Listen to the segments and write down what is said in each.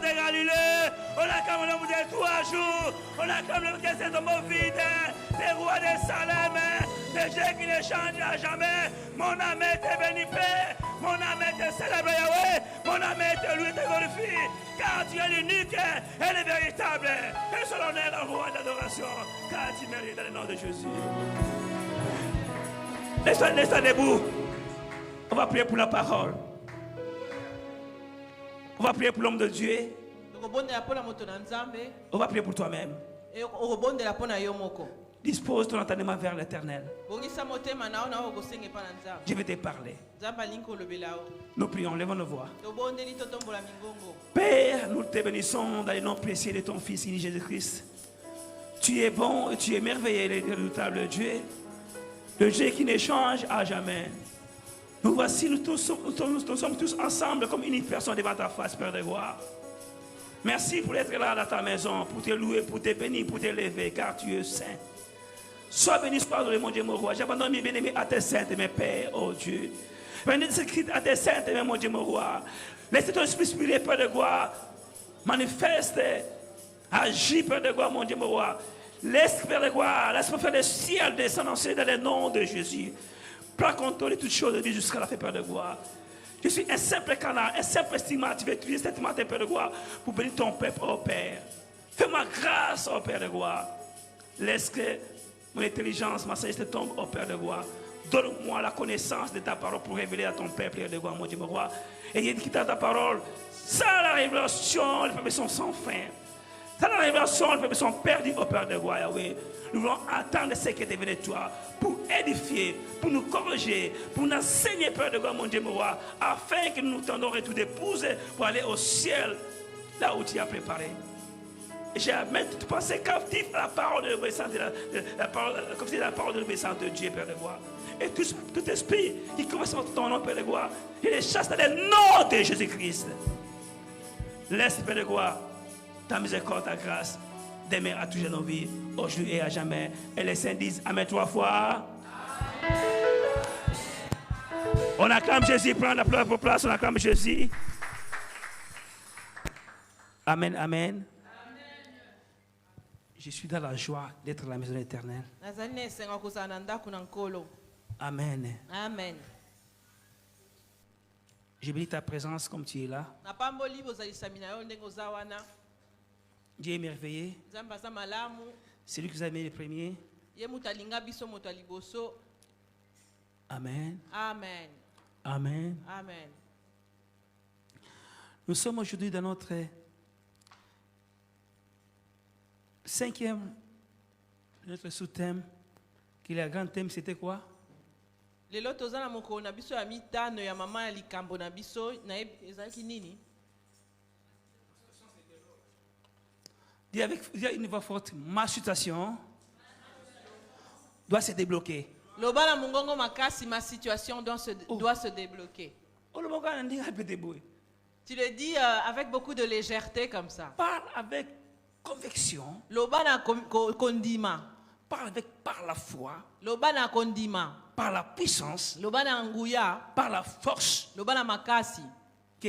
de Galilée. On acclame le monde de 3 jours. On acclame le Christ de mon fidèle. Le roi de Salem. Le Dieu qui ne change à jamais. Mon âme est béni, Père. Mon âme est célèbre, Yahweh. Mon âme est loué, te glorifie. Car tu es l'unique et le véritable. Et selon l'honneur, le roi d'adoration. Car tu mérites dans le nom de Jésus. Laisse-toi debout. On va prier pour la parole. On va prier pour l'homme de Dieu. On va prier pour toi-même. Dispose ton entendement vers l'Éternel. Je vais te parler. Nous prions, levons nos voix. Père, nous te bénissons dans le nom précieux de ton Fils Jésus-Christ. Tu es bon et tu es merveilleux, le redoutable Dieu. Le Dieu qui ne change à jamais. Nous voici, nous sommes tous ensemble comme une personne devant ta face, Père de gloire. Merci pour être là dans ta maison, pour te louer, pour te bénir, pour te lever, car tu es saint. Sois béni, sois adoré, mon Dieu, mon roi. J'abandonne mes bien-aimés à tes saintes, mes pères, oh Dieu. Bénis ce Christ à tes saintes, mon Dieu, mon roi. Laisse ton esprit spirituel, Père de gloire, manifeste, agis, Père de gloire, mon Dieu, mon roi. Laisse, Père de gloire, laisse-moi faire le ciel descendre dans le nom de Jésus. Prends contrôle de toutes choses de vie jusqu'à la fin, Père de gloire. Je suis un simple canard, un simple estimant. Tu veux utiliser cette matin, Père de gloire, pour bénir ton peuple, oh Père. Fais-moi grâce, oh Père de gloire. Laisse que mon intelligence, ma sagesse tombe, oh Père de gloire. Donne-moi la connaissance de ta parole pour révéler à ton peuple, Père de gloire, mon Dieu, mon roi. Et il dit ta parole, sans la révélation, les peuples sont sans fin. Sans la révélation, les peuples sont perdus, oh Père de gloire, Yahweh. Nous voulons attendre ce qui est venu de toi pour édifier, pour nous corriger, pour nous enseigner, Père de gloire, mon Dieu, mon roi, afin que nous nous tendons retour d'épouse pour aller au ciel, là où tu as préparé. Et j'ai même toute pensée captive à la parole de l'obéissance comme c'est la parole de l'obéissance de Dieu, Père de gloire. Et tout esprit qui commence à ton nom, Père de gloire, il les chasse dans le nom de Jésus-Christ. Laisse, Père de gloire, ta miséricorde, ta grâce, demain à toujours nos vies, aujourd'hui et à jamais. Et les saints disent Amen 3 fois. Amen. On acclame Jésus, prends la place, on acclame Jésus. Amen, amen. Je suis dans la joie d'être à la maison éternelle. Amen. Amen. Je bénis ta présence comme tu es là. Dieu est merveilleux. C'est lui qui vous a mis le premier. Amen. Amen. Amen. Amen. Nous sommes aujourd'hui dans notre 5e, notre sous-thème, qui est le grand thème, c'était quoi? Dis avec une voix forte, ma situation doit se débloquer. Ma situation doit se débloquer. Tu le dis avec beaucoup de légèreté comme ça. Parle avec conviction. Parle avec par la foi. Par la puissance. Par la force. Que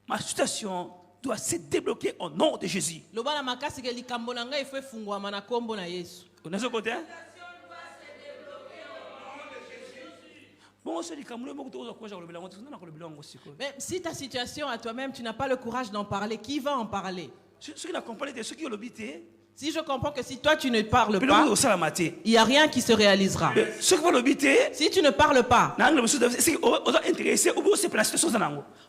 ma situation doit se débloquer au nom de Jésus. On est au côté? Mais si ta situation à toi-même, tu n'as pas le courage d'en parler, qui va en parler? Si je comprends que si toi tu ne parles pas, il n'y a rien qui se réalisera. Si tu ne parles pas,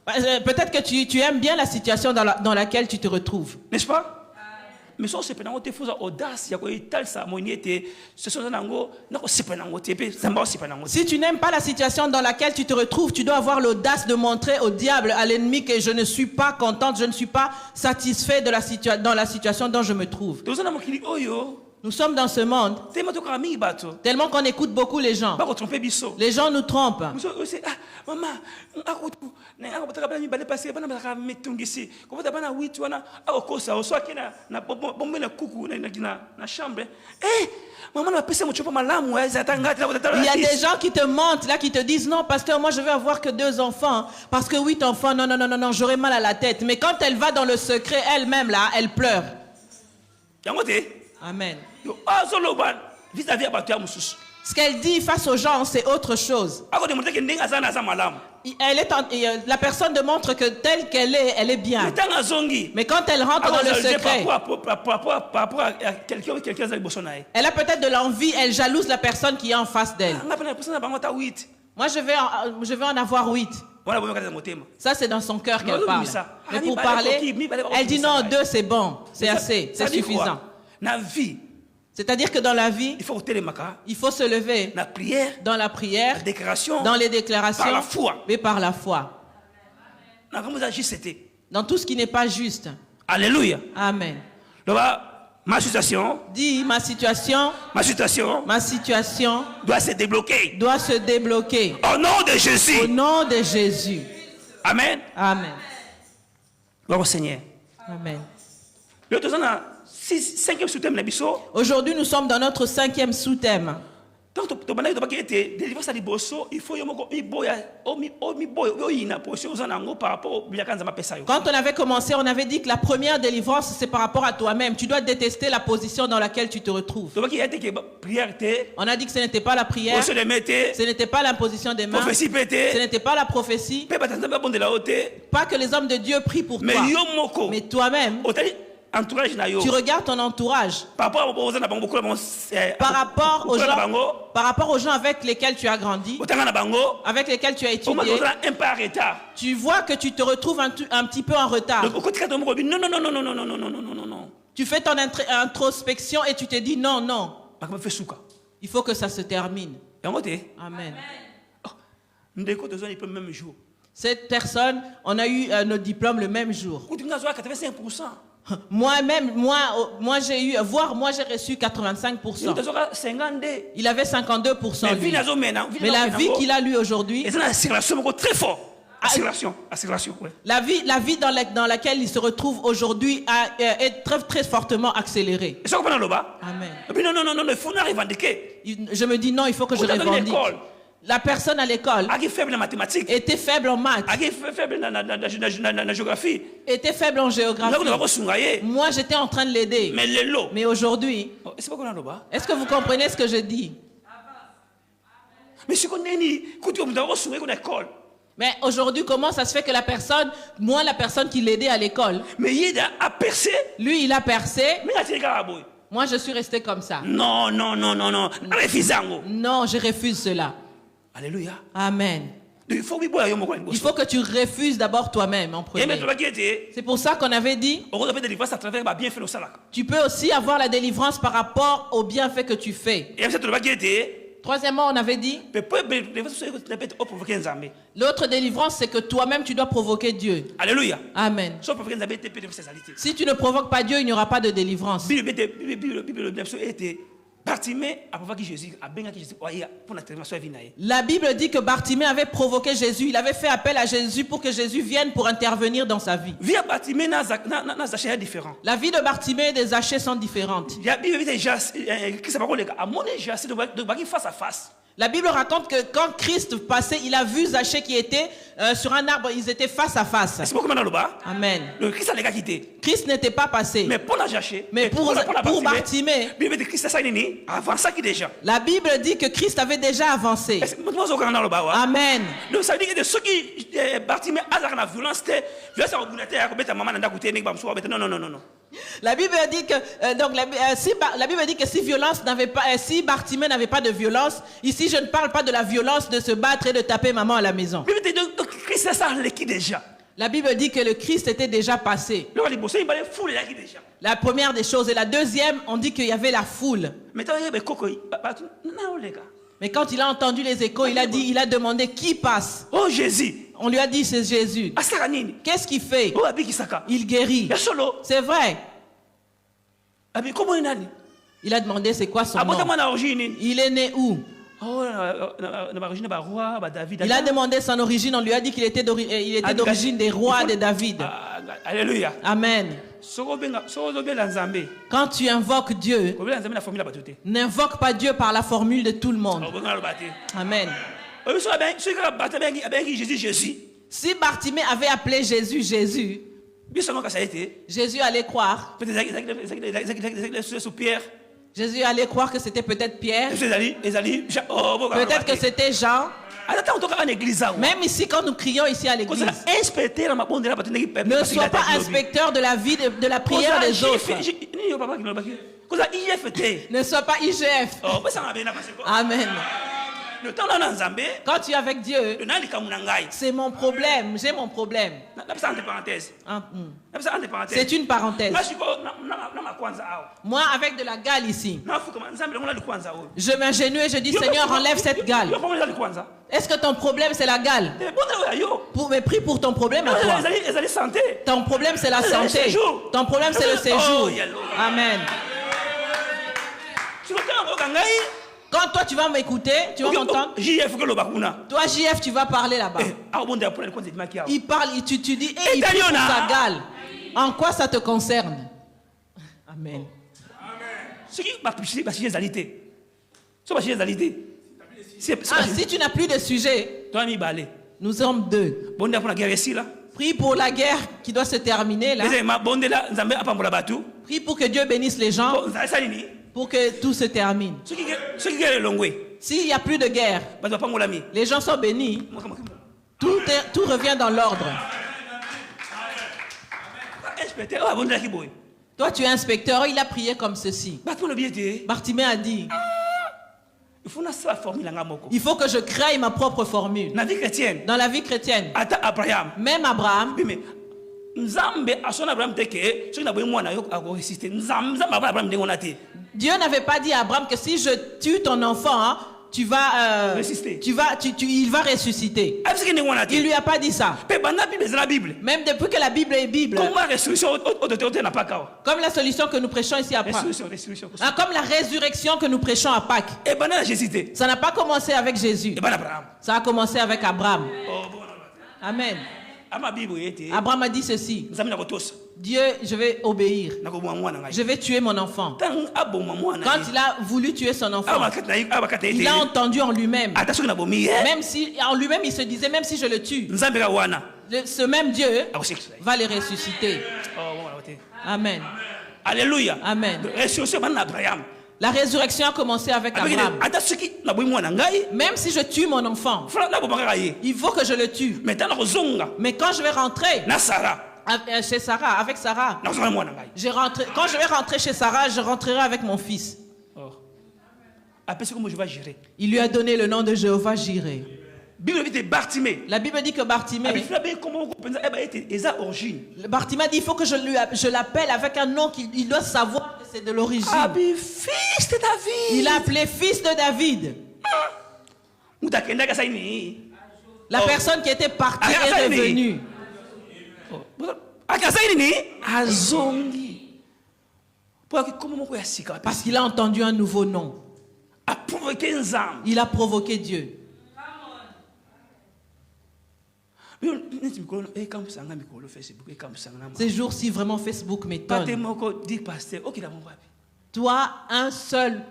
peut-être que tu aimes bien la situation dans laquelle tu te retrouves. N'est-ce pas? Si tu n'aimes pas la situation dans laquelle tu te retrouves, tu dois avoir l'audace de montrer au diable, à l'ennemi, que je ne suis pas contente, je ne suis pas satisfait dans la situation dont je me trouve. Nous sommes dans ce monde tellement qu'on écoute beaucoup les gens. Les gens nous trompent. Maman, akutu, na akapata bana mibale parce bana bana metungisi. Kopata bana 8 wana akokosa oswaki na bombe na kuku na chambre. Maman m'a pissé mon chopa malamu ezatangati. Il y a des gens qui te mentent là, qui te disent non, pasteur, moi je vais avoir que 2 enfants parce que 8 enfants, non, j'aurai mal à la tête. Mais quand elle va dans le secret elle-même là, elle pleure. Amen. Ce qu'elle dit face aux gens, c'est autre chose. La personne démontre que telle qu'elle est, elle est bien. Mais quand elle rentre dans le secret, elle a peut-être de l'envie, elle jalouse la personne qui est en face d'elle. Moi, je vais en avoir 8. Ça, c'est dans son cœur qu'elle parle. Mais pour parler, elle dit non, 2 c'est bon, c'est assez, c'est suffisant. C'est-à-dire que dans la vie, il faut se lever dans la prière, dans les déclarations, mais par la foi. Dans tout ce qui n'est pas juste. Alléluia. Amen. Ma situation. Dis, ma situation doit se débloquer. Au nom de Jésus. Au nom de Jésus. Amen. Amen. Gloire au Seigneur. Amen. Aujourd'hui, nous sommes dans notre 5e sous-thème. Quand on avait commencé, on avait dit que la première délivrance, c'est par rapport à toi-même. Tu dois détester la position dans laquelle tu te retrouves. On a dit que ce n'était pas la prière, ce n'était pas l'imposition des mains, ce n'était pas la prophétie, pas que les hommes de Dieu prient pour toi, mais toi-même. Tu regardes ton entourage par rapport aux gens avec lesquels tu as grandi, avec lesquels tu as étudié. Tu vois que tu te retrouves un petit peu en retard. Tu fais ton introspection et tu te dis non. Il faut que ça se termine. Amen. Cette personne, on a eu nos diplômes le même jour. Moi j'ai reçu 85%. Il avait 52%. Lui. Mais la vie qu'il a lui aujourd'hui, la vie dans laquelle il se retrouve aujourd'hui est très, très fortement accélérée. Amen. Je me dis non, il faut que je revendique. La personne à l'école était faible en maths, était faible en géographie. Moi, j'étais en train de l'aider. Mais aujourd'hui, est-ce que vous comprenez ce que je dis? Mais aujourd'hui, comment ça se fait que la personne qui l'aidait à l'école, lui, il a percé. Moi, je suis resté comme ça. Non. Non, je refuse cela. Alléluia. Amen. Il faut que tu refuses d'abord toi-même en premier. C'est pour ça qu'on avait dit, tu peux aussi avoir la délivrance par rapport au bienfait que tu fais. Troisièmement, on avait dit, l'autre délivrance, c'est que toi-même, tu dois provoquer Dieu. Alléluia. Amen. Si tu ne provoques pas Dieu, il n'y aura pas de délivrance. La Bible dit que Bartimée avait provoqué Jésus. Il avait fait appel à Jésus pour que Jésus vienne pour intervenir dans sa vie. La vie de Bartimée et des Zachée sont différentes. La Bible raconte que quand Christ passait, il a vu Zachée qui était sur un arbre, ils étaient face à face. Amen. Christ n'était pas passé. Mais pour Bartimée, la Bible dit que Christ avait déjà avancé. Amen. Donc ça veut dire que ceux qui Bartimée a violence, non. La Bible dit que la Bible dit que si Bartimée n'avait pas de violence, ici je ne parle pas de la violence de se battre et de taper maman à la maison. La Bible dit que le Christ était déjà passé. La première des choses. Et la deuxième, on dit qu'il y avait la foule. Mais quand il a entendu les échos, il a demandé qui passe. Oh Jésus. On lui a dit c'est Jésus. Qu'est-ce qu'il fait? Il guérit. C'est vrai. Il a demandé c'est quoi son nom. Il est né où? Il a demandé son origine, on lui a dit qu'il était d'origine des rois de David. Alléluia. Amen. Quand tu invoques Dieu, n'invoque pas Dieu par la formule de tout le monde. Amen. Si Bartimée avait appelé Jésus, Jésus, Jésus allait croire. Jésus allait croire que c'était peut-être Pierre. Peut-être que c'était Jean. Même ici, quand nous crions ici à l'église, ne sois pas inspecteur de la vie, de la prière des autres. Ne sois pas IGF. Amen. Quand tu es avec Dieu, c'est mon problème, j'ai mon problème. C'est une parenthèse. Moi, avec de la gale ici, je m'agenouille et je dis, Seigneur, enlève cette gale. Est-ce que ton problème, c'est la gale? Mais prie pour ton problème à toi. Ton problème, c'est la santé. Ton problème, c'est le séjour. Amen. Quand toi tu vas m'écouter, tu vas m'entendre. Toi JF, tu vas parler là-bas. Il parle, tu dis, il prie pour sa gale. En quoi ça te concerne? Amen. Si tu n'as plus de sujet, nous sommes deux. Prie pour la guerre qui doit se terminer là. Prie pour que Dieu bénisse les gens. Pour que tout se termine. S'il n'y a plus de guerre, les gens sont bénis. Tout revient dans l'ordre. Toi, tu es inspecteur. Il a prié comme ceci. Bartimée a dit, il faut que je crée ma propre formule. Dans la vie chrétienne, même Abraham, Dieu n'avait pas dit à Abraham que si je tue ton enfant, il va ressusciter. Il lui a pas dit ça. Même depuis que la Bible est Bible. Comme la solution que nous prêchons ici à Pâques. Comme la résurrection que nous prêchons à Pâques. Ça n'a pas commencé avec Jésus. Ça a commencé avec Abraham. Amen. Abraham a dit ceci. Dieu, je vais obéir. Je vais tuer mon enfant. Quand il a voulu tuer son enfant, il a entendu en lui-même. Même si en lui-même il se disait, même si je le tue, ce même Dieu va les ressusciter. Amen. Alléluia. Amen. La résurrection a commencé avec Abraham. Même si je tue mon enfant, il faut que je le tue. Mais quand je vais rentrer chez Sarah, avec Sarah, quand je vais rentrer chez Sarah, je rentrerai avec mon fils. Il lui a donné le nom de Jéhovah Jireh. La Bible dit que Bartimée, Bartimée dit, il faut que je l'appelle avec un nom qu'il doit savoir que c'est de l'origine. Fils de David. Il a appelé fils de David. La personne qui était partie est revenue. Parce qu'il a entendu un nouveau nom. Il a provoqué Dieu. Ces jours-ci, vraiment, Facebook m'étonne. Toi, un seul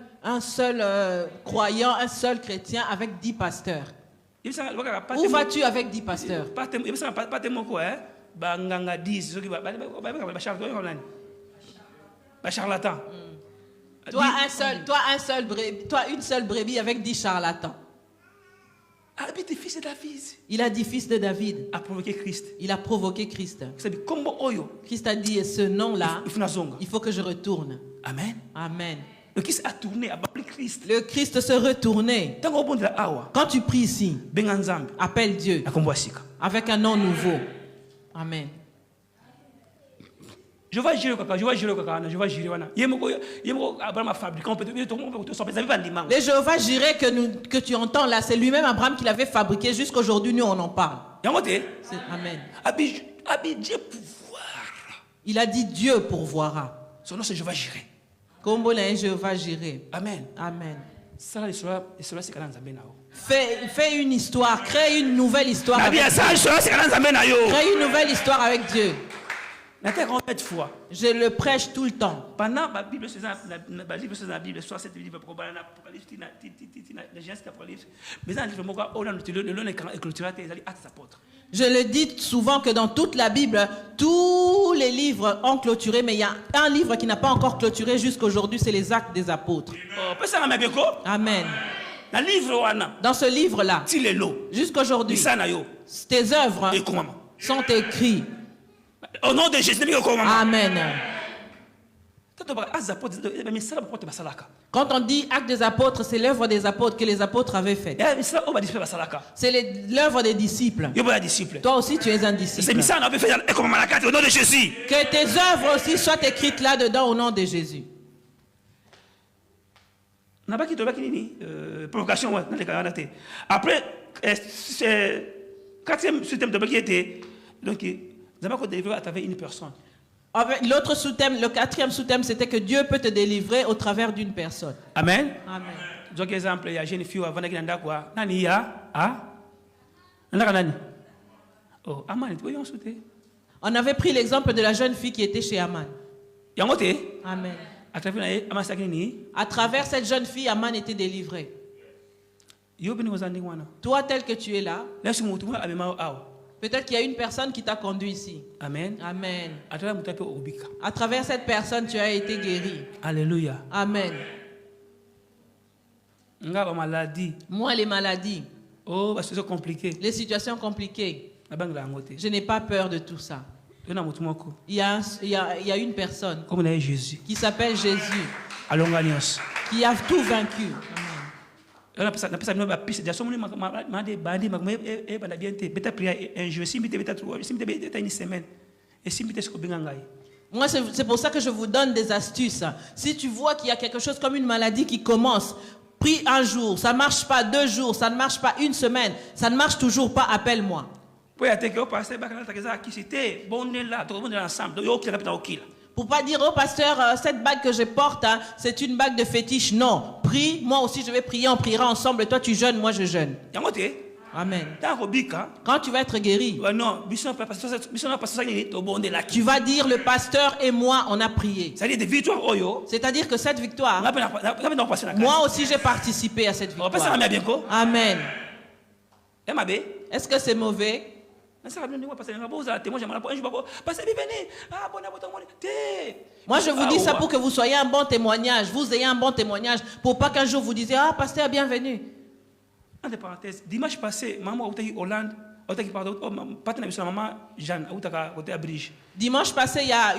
croyant, un seul chrétien avec 10 pasteurs. Où vas-tu avec 10 pasteurs? Toi, une seule brebis avec 10 charlatans. Il a dit fils de David. Il a provoqué Christ. Christ a dit, ce nom-là, il faut que je retourne. Amen. Amen. Le Christ a tourné, a appelé Christ. Le Christ se retournait. Quand tu pries ici, appelle Dieu avec un nom nouveau. Amen. Je vais gérer. Les Jéhovah Jireh que tu entends là, c'est lui-même Abraham qui l'avait fabriqué. Jusqu'à aujourd'hui, nous on en parle. Amen. Il a dit Dieu pourvoira. Son nom c'est Jéhovah Jireh. Kombo na Jéhovah Jireh. Amen. Amen. Fais une histoire, crée une nouvelle histoire avec Dieu. Crée une nouvelle histoire avec Dieu. Je le prêche tout le temps. Pendant la Bible, c'est la Bible, soit cette Bible, je le dis souvent que dans toute la Bible, tous les livres ont clôturé, mais il y a un livre qui n'a pas encore clôturé jusqu'aujourd'hui, c'est les Actes des Apôtres. Amen. Dans ce livre-là, jusqu'aujourd'hui, tes œuvres sont écrites. Au nom de Jésus. Amen. Quand on dit acte des apôtres, c'est l'œuvre des apôtres que les apôtres avaient faite. C'est l'œuvre des disciples. Toi aussi, tu es un disciple. Que tes œuvres aussi soient écrites là-dedans au nom de Jésus. Après, quatrième système de était donc délivré à travers une personne. L'autre sous-thème, le quatrième sous-thème, c'était que Dieu peut te délivrer au travers d'une personne. Amen. Amen. Donc, exemple, il y a une jeune fille avant d'aller dans quoi? Nani Oh, Aman, tu vois, on avait pris l'exemple de la jeune fille qui était chez Aman. Amen. À travers cette jeune fille, Aman était délivré. Toi, tel que tu es là, peut-être qu'il y a une personne qui t'a conduit ici. Amen. Amen. À travers cette personne, tu as été guéri. Alléluia. Amen. Moi, les maladies, les situations compliquées, je n'ai pas peur de tout ça. Il y a une personne qui s'appelle Jésus, qui a tout vaincu. Moi, c'est pour ça que je vous donne des astuces. Si tu vois qu'il y a quelque chose comme une maladie qui commence, prie un jour, ça ne marche pas 2 jours, ça ne marche pas 1 semaine, ça ne marche toujours pas, appelle-moi. Pour pas dire au pasteur, cette bague que je porte, c'est une bague de fétiche. Non, prie, moi aussi je vais prier, on priera ensemble. Toi tu jeûnes, moi je jeûne. Amen. Quand tu vas être guéri, tu vas dire le pasteur et moi on a prié. C'est-à-dire que cette victoire, moi aussi j'ai participé à cette victoire. Amen. Est-ce que c'est mauvais? Moi je vous dis ça pour que vous soyez un bon témoignage, vous ayez un bon témoignage, pour pas qu'un jour vous disiez ah pasteur bienvenue. Entre parenthèses, dimanche passé, maman était en Hollande, dimanche passé, il y a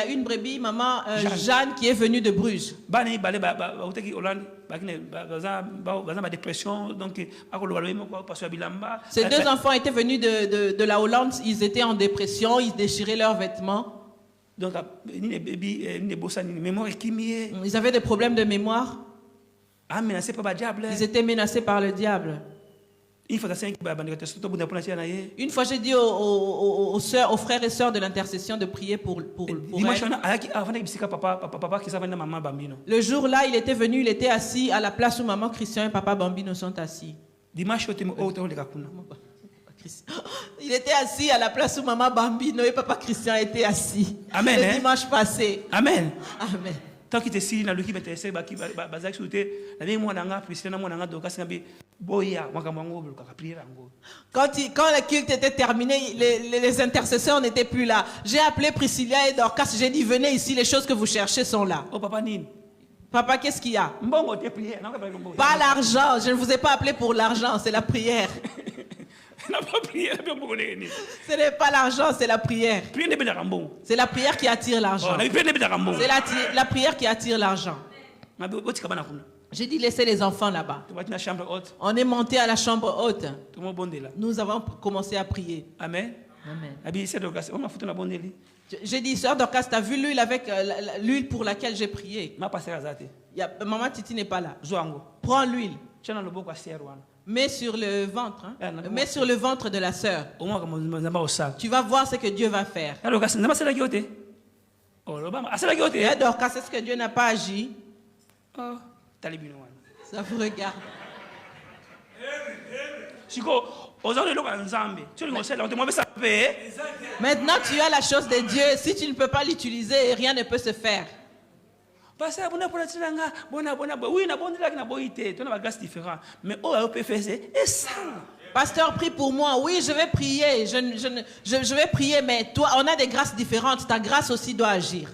une brebis, maman Jeanne, qui est venue de Bruges. Ces 2 enfants étaient venus de la Hollande, ils étaient en dépression, ils déchiraient leurs vêtements. Ils avaient des problèmes de mémoire. Ils étaient menacés par le diable. Une fois, j'ai dit aux frères et sœurs de l'intercession de prier pour elles. Le jour-là, il était venu, il était assis à la place où maman Christian et papa Bambino sont assis. Il était assis à la place où maman Bambino et papa Christian étaient assis. Amen. Le dimanche passé. Amen. Amen. Tant qu'il était sérieux, il était sérieux, quand le culte était terminé, les intercesseurs n'étaient plus là. J'ai appelé Priscilla et Dorcas, j'ai dit venez ici, les choses que vous cherchez sont là. Oh papa, papa, qu'est-ce qu'il y a? Pas l'argent, je ne vous ai pas appelé pour l'argent, c'est la prière. Ce n'est pas l'argent, c'est la prière. C'est la prière qui attire l'argent. C'est la prière qui attire l'argent. J'ai dit laissez les enfants là-bas. On est monté à la chambre haute. Nous avons commencé à prier. Amen. Amen. J'ai dit, sœur Dorcas, tu as vu l'huile avec l'huile pour laquelle j'ai prié? Maman Titi n'est pas là. Prends l'huile. Mets sur le ventre. Mets sur le ventre de la sœur. Tu vas voir ce que Dieu va faire. Et Dorcas, est-ce que Dieu n'a pas agi? Ça vous regarde. Maintenant, tu as la chose de Dieu. Si tu ne peux pas l'utiliser, rien ne peut se faire. Pasteur, prie pour moi. Oui, je vais prier. Je vais prier, mais toi, on a des grâces différentes. Ta grâce aussi doit agir.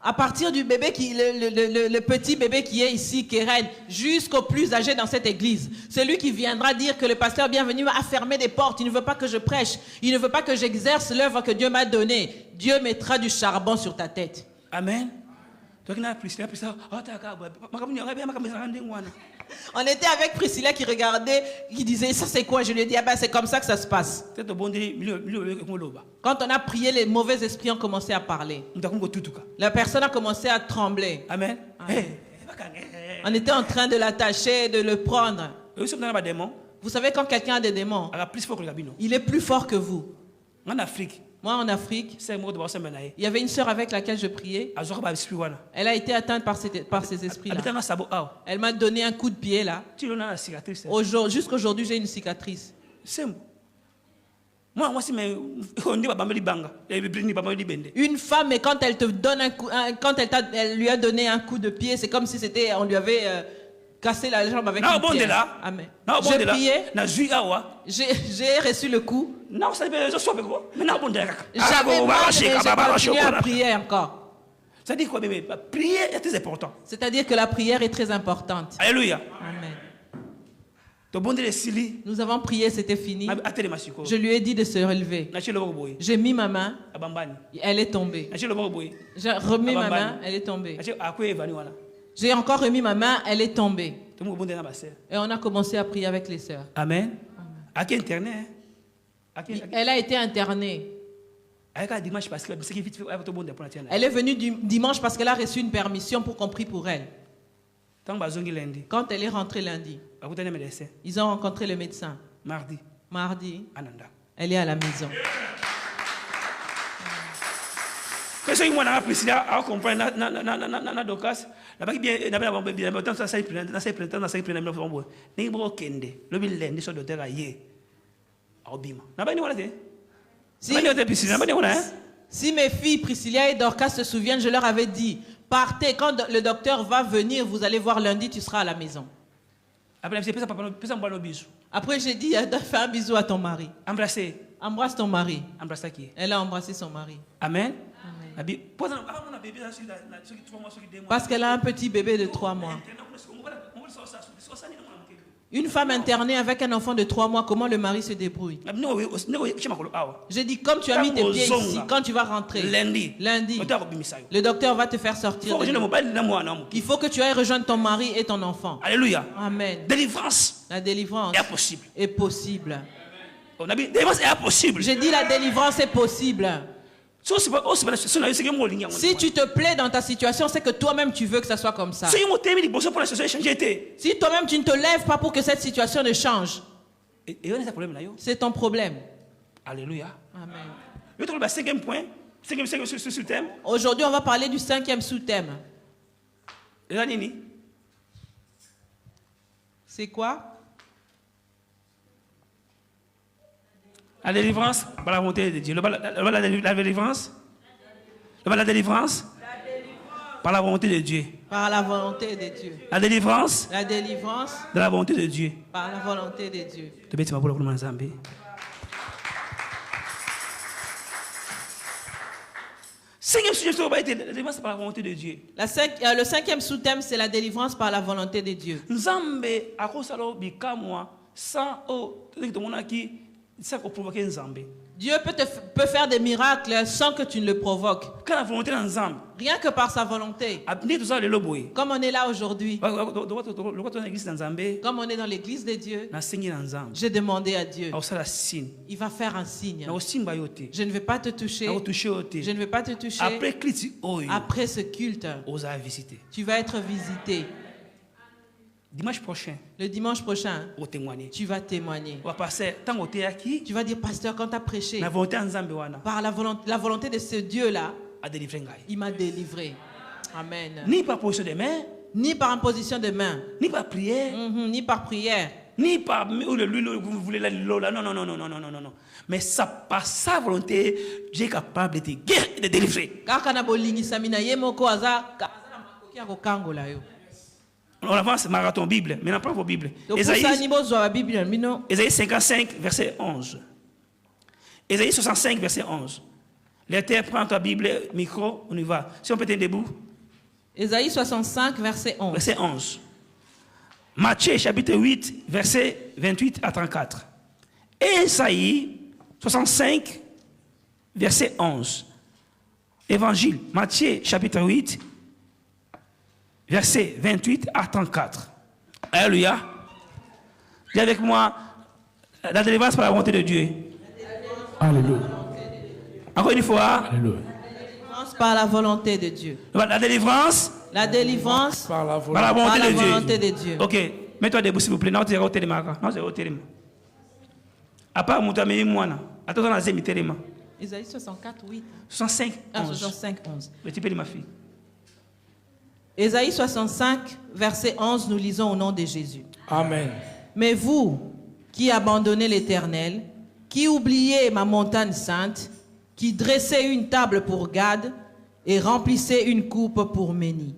À partir du bébé le petit bébé qui est ici, Keren, jusqu'au plus âgé dans cette église, celui qui viendra dire que le pasteur bienvenu a fermé des portes, il ne veut pas que je prêche, il ne veut pas que j'exerce l'œuvre que Dieu m'a donnée. Dieu mettra du charbon sur ta tête. Amen. On était avec Priscilla qui regardait, qui disait ça c'est quoi? Je lui ai dit ah ben c'est comme ça que ça se passe. Quand on a prié, les mauvais esprits ont commencé à parler. La personne a commencé à trembler. Amen. On était en train de l'attacher, de le prendre. Vous savez quand quelqu'un a des démons, il est plus fort que vous. En Afrique. Moi, en Afrique, il y avait une sœur avec laquelle je priais. Elle a été atteinte par ces esprits-là. Elle m'a donné un coup de pied là. Jusqu'aujourd'hui, j'ai une cicatrice. Une femme, mais quand elle te donne un coup, elle lui a donné un coup de pied, c'est comme si on lui avait cassé la jambe avec une pierre. Amen. J'ai prié. J'ai reçu le coup. J'avais mal, mais j'ai continué à prier encore. C'est-à-dire quoi, bébé? Prier est très important. C'est-à-dire que la prière est très importante. Alléluia. Amen. Nous Nous avons prié, c'était fini. Je lui ai dit de se relever. J'ai mis ma main, elle est tombée. J'ai remis ma main, elle est tombée. J'ai encore remis ma main, elle est tombée. Et on a commencé à prier avec les sœurs. Amen. Elle a été internée. Elle est venue dimanche parce qu'elle a reçu une permission pour qu'on prie pour elle. Quand elle est rentrée lundi, ils ont rencontré le médecin. Mardi, elle est à la maison. Si mes filles Priscilla et Dorcas se souviennent, je leur avais dit, partez, quand le docteur va venir, vous allez voir lundi, tu seras à la maison. Après j'ai dit, fais un bisou à ton mari. Embrasse ton mari. Elle a embrassé son mari. Amen. Amen. Parce qu'elle a un petit bébé de 3 mois. Une femme internée avec un enfant de 3 mois, comment le mari se débrouille? J'ai dit, comme tu as mis tes pieds ici, quand tu vas rentrer, lundi, le docteur va te faire sortir. Il faut que tu ailles rejoindre ton mari et ton enfant. Alléluia. Amen. La délivrance est possible. J'ai dit la délivrance est possible. Si tu te plais dans ta situation, c'est que toi-même tu veux que ça soit comme ça. Si toi-même tu ne te lèves pas pour que cette situation ne change, c'est ton problème. Alléluia. Amen. Aujourd'hui, on va parler du 5e sous-thème. C'est quoi? La délivrance par la volonté de Dieu. La délivrance par la volonté de Dieu. Par la volonté de Dieu. La délivrance de la volonté de Dieu. Par la volonté de Dieu. Le 5e sous-thème, c'est la délivrance par la volonté de Dieu. Dieu peut faire des miracles sans que tu ne le provoques. Rien que par sa volonté. Comme on est là aujourd'hui, comme on est dans l'église de Dieu, j'ai demandé à Dieu, il va faire un signe. Je ne vais pas te toucher. Je ne vais pas te toucher. Après ce culte, tu vas être visité. Le dimanche prochain, tu vas témoigner. Tu vas dire, pasteur, quand tu as prêché, par la volonté de ce Dieu-là, il m'a délivré. Amen. Ni par position de main, ni par imposition de main, ni par prière, ni par prière, ni par vous voulez la lola. Non. Mais ça, par sa volonté, Dieu est capable de te guérir et de délivrer. On avance marathon Bible. Maintenant, prends vos Bibles. Ésaïe 55, verset 11. Ésaïe 65, verset 11. L'éther, prends ta Bible, micro, on y va. Si on peut être debout. Ésaïe 65, verset 11. Verset 11. Matthieu, chapitre 8, verset 28 à 34. Ésaïe 65, verset 11. Évangile, Matthieu, chapitre 8, verset 28 à 34. Alléluia. Dis avec moi, la délivrance par la volonté de Dieu. Alléluia. Encore une fois. Alléluia. La délivrance par la volonté de Dieu. La délivrance. La délivrance par la volonté de Dieu. Ok. Mets-toi debout s'il vous plaît. Non, tu es au téléma. Non, c'est au téléma. À part Moutamé Mouana. Attends, on a zémi téléma. Isaïe 64, 8. 65, 11. 65, 11. Le type de ma fille. Ésaïe 65, verset 11, nous lisons au nom de Jésus. Amen. Mais vous, qui abandonnez l'Éternel, qui oubliez ma montagne sainte, qui dressez une table pour Gad et remplissez une coupe pour Méni.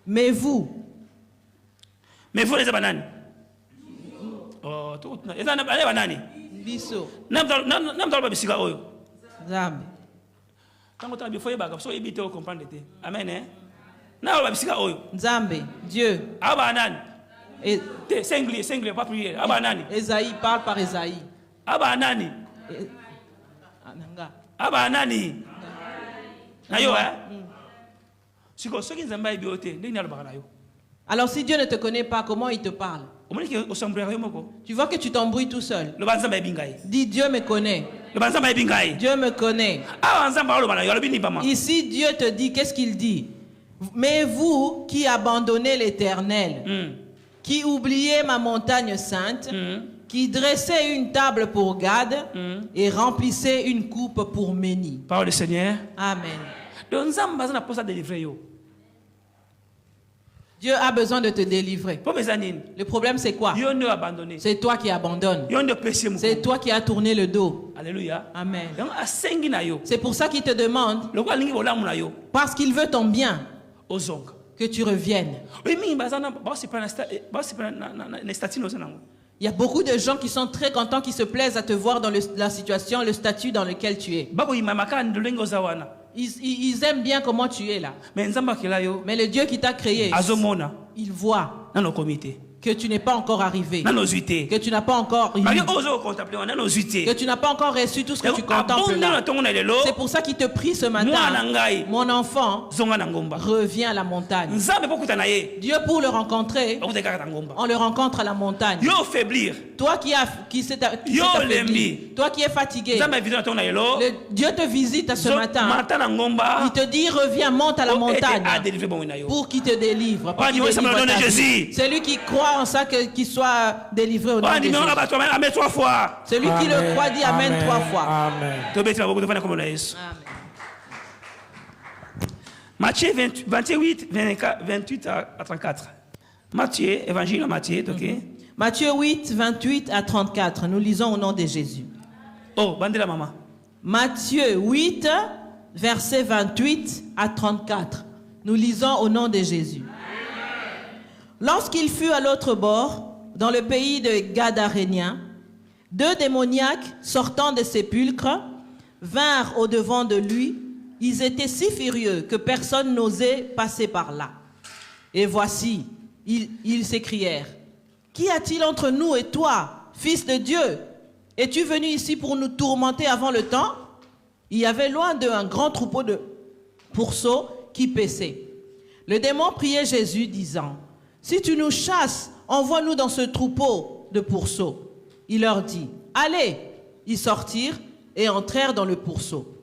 Mais vous les bananes. Oh, tout. Les bananes. Bisso. Zambi. Amen. Nzambe, Dieu. Singulier, pas prière. Esaïe parle par Esaïe. Abanani. Abanani. Nayo, Alors si Dieu ne te connaît pas, comment il te parle? Tu vois que tu t'embrouilles tout seul. Dis, Dieu me connaît. Dieu me connaît. Ici, Dieu te dit, qu'est-ce qu'il dit? Mais vous qui abandonnez l'Éternel, qui oubliez ma montagne sainte, qui dressez une table pour Gad et remplissez une coupe pour Méni. Parole du Seigneur. Amen. Dieu a besoin de te délivrer. Le problème, c'est quoi? C'est toi qui abandonnes. C'est toi qui as tourné le dos. Alléluia. Amen. C'est pour ça qu'il te demande, parce qu'il veut ton bien, que tu reviennes. Il y a beaucoup de gens qui sont très contents, qui se plaisent à te voir dans la situation, le statut dans lequel tu es. Ils aiment bien comment tu es là. Mais le Dieu qui t'a créé, il voit que tu n'es pas encore arrivé, que tu n'as pas encore que tu n'as pas encore reçu tout ce que tu contemples là. C'est pour ça qu'il te prie ce matin, mon enfant, reviens à la montagne. Dieu, pour le rencontrer, on le rencontre à la montagne. Toi qui s'est affaibli, toi qui es fatigué, Dieu te visite ce matin. Il te dit, reviens, monte à la montagne pour qu'il te délivre. C'est lui qui croit en ça qu'il soit délivré au nom de Jésus. Celui qui le croit dit Amen 3 fois. Amen. Matthieu 28, 28 à 34. Matthieu, évangile de Matthieu, ok? Matthieu 8, 28 à 34. Nous lisons au nom de Jésus. Oh, bandela maman. Matthieu 8, verset 28 à 34. Nous lisons au nom de Jésus. Lorsqu'il fut à l'autre bord, dans le pays de Gadaréniens, 2 démoniaques sortant des sépulcres vinrent au-devant de lui. Ils étaient si furieux que personne n'osait passer par là. Et voici, ils s'écrièrent, « Qu'y a-t-il entre nous et toi, Fils de Dieu, es-tu venu ici pour nous tourmenter avant le temps? Il y avait loin d'eux un grand troupeau de pourceaux qui paissaient. Le démon priait Jésus, disant, « Si tu nous chasses, envoie-nous dans ce troupeau de pourceaux. » Il leur dit, « Allez !» Ils sortirent et entrèrent dans le pourceau.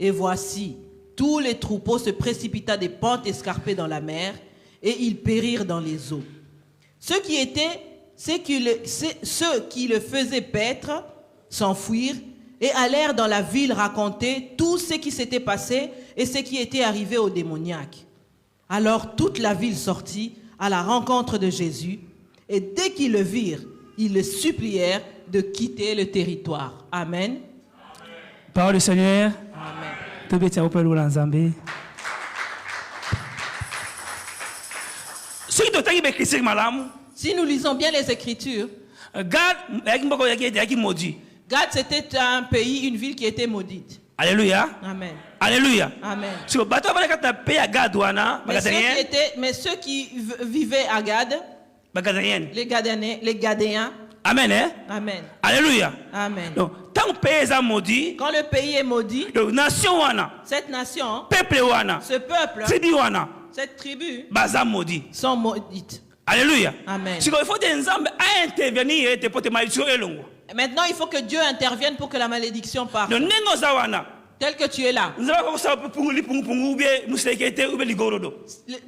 Et voici, tous les troupeaux se précipita des pentes escarpées dans la mer, et ils périrent dans les eaux. Ceux qui le faisaient paître s'enfuirent et allèrent dans la ville raconter tout ce qui s'était passé et ce qui était arrivé aux démoniaques. Alors toute la ville sortit à la rencontre de Jésus, et dès qu'ils le virent, ils le supplièrent de quitter le territoire. Amen. Parole du Seigneur. Amen. Si nous lisons bien les Écritures, Gad, c'était un pays, une ville qui était maudite. Alléluia. Amen. Alléluia. Amen. Mais ceux qui vivaient à Gad, les Gadéens. Amen. Hein? Amen. Alléluia. Amen. Donc, tant que le pays est maudit, quand le pays est maudit, cette nation, ce peuple, cette tribu, sont maudites. Alléluia. Amen. Il faut intervenir. Maintenant, il faut que Dieu intervienne pour que la malédiction parte. Tel que tu es là.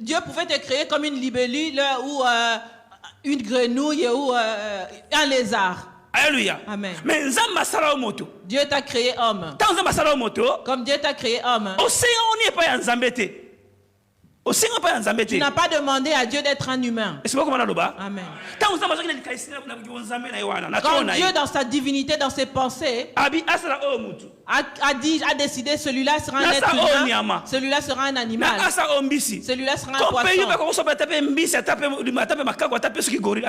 Dieu pouvait te créer comme une libellule ou une grenouille ou un lézard. Alléluia. Amen. Mais Dieu t'a créé homme. Comme Dieu t'a créé homme. Tu n'as pas demandé à Dieu d'être un humain. Amen. Quand Dieu, dans sa divinité, dans ses pensées, a décidé celui-là sera un être humain, celui-là sera un animal, celui-là sera un poisson.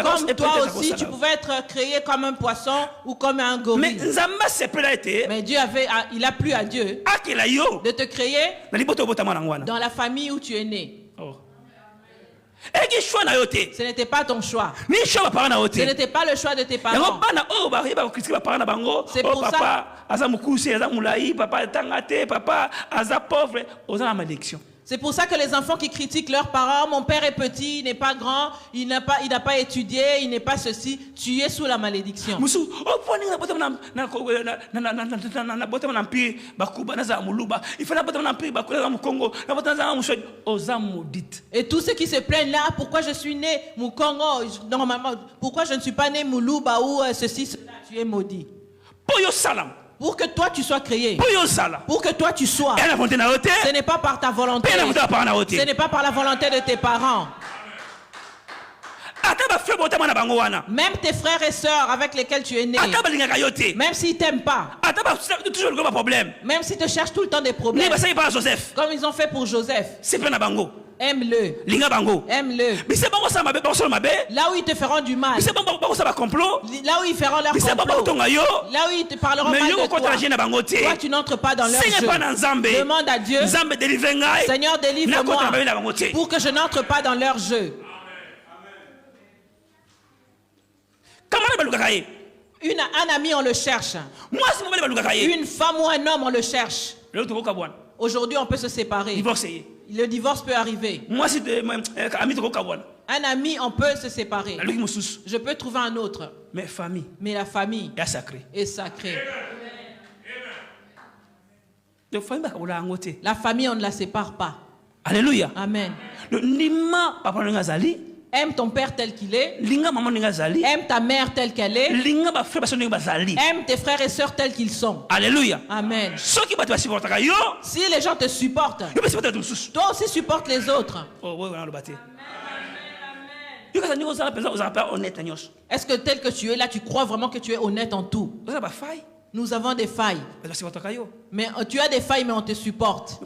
Comme toi aussi, tu pouvais être créé comme un poisson ou comme un gorille. Mais Dieu il a plu à Dieu de te créer dans la famille où tu es né. Oh. Ce n'était pas ton choix. Ce n'était pas le choix de tes parents. C'est pour ça. C'est pour ça que les enfants qui critiquent leurs parents, mon père est petit, il n'est pas grand, il n'a pas étudié, il n'est pas ceci, tu es sous la malédiction. Et tous ceux qui se plaignent là, pourquoi je suis né Mukongo, normalement, pourquoi je ne suis pas né Muluba ou ceci, cela, tu es maudit. Pour que toi tu sois créé. Pour que toi tu sois. Ce n'est pas par ta volonté. Ce n'est pas par la volonté de tes parents. Même tes frères et sœurs avec lesquels tu es né. Même s'ils ne t'aiment pas. Même s'ils te cherchent tout le temps des problèmes. Comme ils ont fait pour Joseph. Aime-le. Aime-le. Là où ils te feront du mal. Là où ils feront leur complot. Là où ils te parleront mal de toi. Toi, tu n'entres pas dans leur jeu. Demande à Dieu. Seigneur, délivre-moi pour que je n'entre pas dans leur jeu. Un ami, on le cherche. Une femme ou un homme, on le cherche. Aujourd'hui, on peut se séparer. Le divorce peut arriver. Un ami, on peut se séparer. Je peux trouver un autre. Mais la famille est sacrée. La famille, on ne la sépare pas. Alléluia. Amen. Aime ton père tel qu'il est. Aime ta mère telle qu'elle est. Aime tes frères et sœurs tels qu'ils sont. Alléluia. Amen. Si les gens te supportent, toi aussi supporte les autres. Est-ce que tel que tu es là, tu crois vraiment que tu es honnête en tout? Nous avons des failles. Mais tu as des failles, mais on te supporte.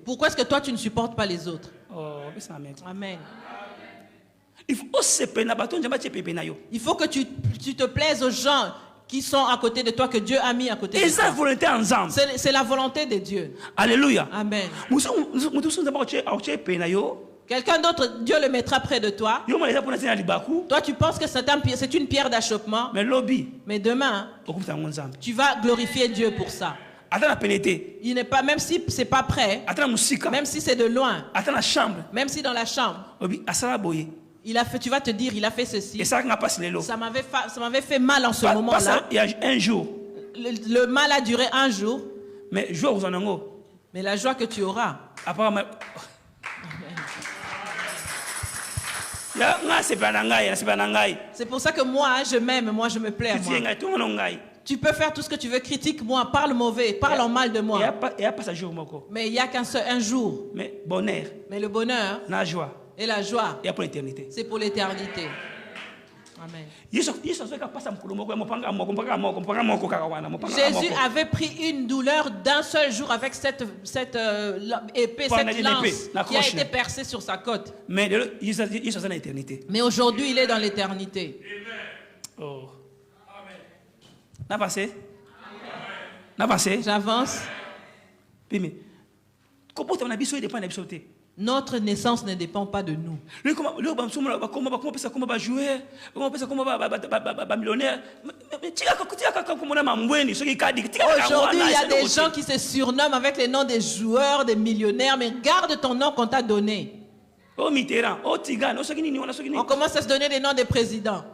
Pourquoi est-ce que toi, tu ne supportes pas les autres? Amen. Il faut que tu te plaises aux gens qui sont à côté de toi, que Dieu a mis à côté de toi. C'est la volonté de Dieu. Alléluia. Amen. Quelqu'un d'autre, Dieu le mettra près de toi. Toi, tu penses que c'est une pierre d'achoppement. Mais demain, tu vas glorifier Dieu pour ça. Il n'est pas, même si c'est pas prêt, même si c'est de loin, même si dans la chambre, il a fait, tu vas te dire, il a fait ceci. Ça m'avait fait mal en ce moment-là. Un jour. Le mal a duré un jour. Mais la joie que tu auras. C'est pour ça que moi, je m'aime, moi, je me plais. Tu peux faire tout ce que tu veux, critique-moi, parle mauvais, parle en mal de moi. Mais il n'y a qu'un seul un jour. Mais le bonheur et la joie, c'est pour l'éternité. Amen. Jésus avait pris une douleur d'un seul jour avec cette épée, cette lance qui a été percée sur sa côte. Mais aujourd'hui, il est dans l'éternité. Oh. J'avance. Notre naissance ne dépend pas de nous. Aujourd'hui, il y a des gens qui se surnomment avec les noms des joueurs, des millionnaires, mais garde ton nom qu'on t'a donné. On commence à se donner des noms des présidents.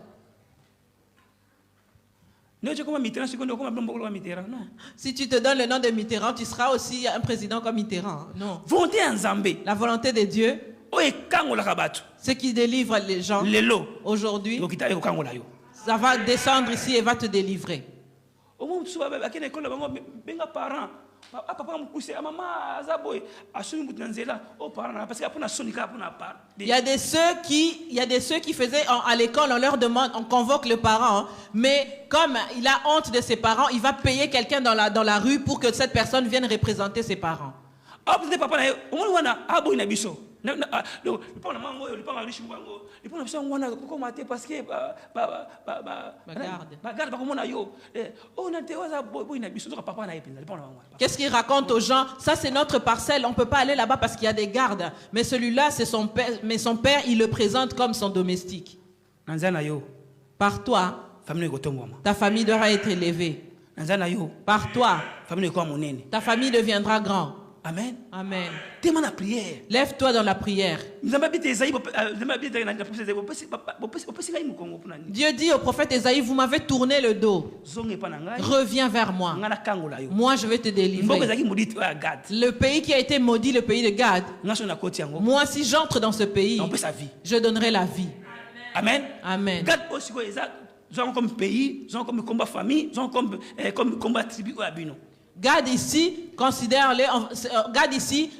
Si tu te donnes le nom de Mitterrand, tu seras aussi un président comme Mitterrand. Non. La volonté de Dieu, ce qui délivre les gens aujourd'hui, ça va descendre ici et va te délivrer. Il y a des ceux qui faisaient à l'école, on leur demande, on convoque le parent, mais comme il a honte de ses parents, il va payer quelqu'un dans la rue pour que cette personne vienne représenter ses parents. Qu'est-ce qu'il raconte aux gens? Ça, c'est notre parcelle, on ne peut pas aller là-bas parce qu'il y a des gardes. Mais celui-là, c'est son père, mais son père, il le présente comme son domestique. Par toi, ta famille devra être élevée. Par toi, ta famille deviendra grande. Amen. Amen. Prière. Lève-toi dans la prière. Dieu dit au prophète Esaïe, vous m'avez tourné le dos. Reviens vers moi. Moi, je vais te délivrer. Le pays qui a été maudit, le pays de Gad. Moi, si j'entre dans ce pays, je donnerai la vie. Amen. Amen. Gad aussi, ils ont comme pays, ils ont comme combat famille, ils ont comme combat tribu ou abino. Gad ici, Gad ici,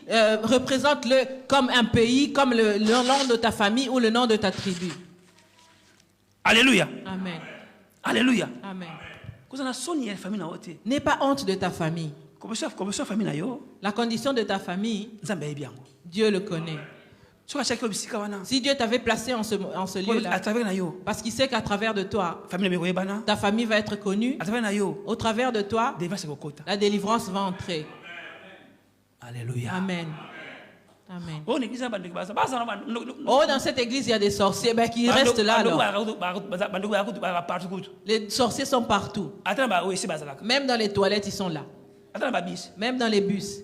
représente-le comme un pays, comme le nom de ta famille ou le nom de ta tribu. Alléluia. Amen. Alléluia. Amen. N'aie pas honte de ta famille. La condition de ta famille, Dieu le connaît. Si Dieu t'avait placé en ce lieu-là, parce qu'il sait qu'à travers de toi, ta famille va être connue, au travers de toi, la délivrance va entrer. Alléluia. Amen. Amen. Oh, dans cette église, il y a des sorciers qui restent là. Alors. Les sorciers sont partout. Même dans les toilettes, ils sont là. Même dans les bus.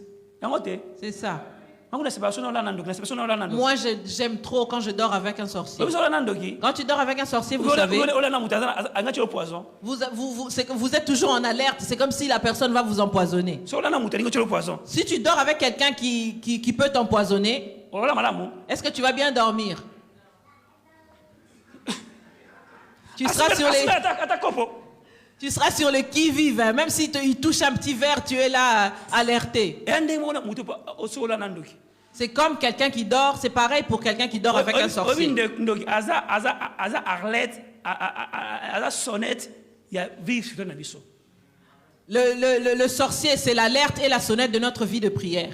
C'est ça. Moi, j'aime trop quand je dors avec un sorcier. Quand tu dors avec un sorcier, vous savez, vous êtes toujours en alerte. C'est comme si la personne va vous empoisonner. Si tu dors avec quelqu'un qui peut t'empoisonner, est-ce que tu vas bien dormir? Tu seras sur le qui-vive. Même si il touche un petit verre, tu es là alerté. C'est comme quelqu'un qui dort. C'est pareil pour quelqu'un qui dort avec un sorcier. Le sorcier, c'est l'alerte et la sonnette de notre vie de prière.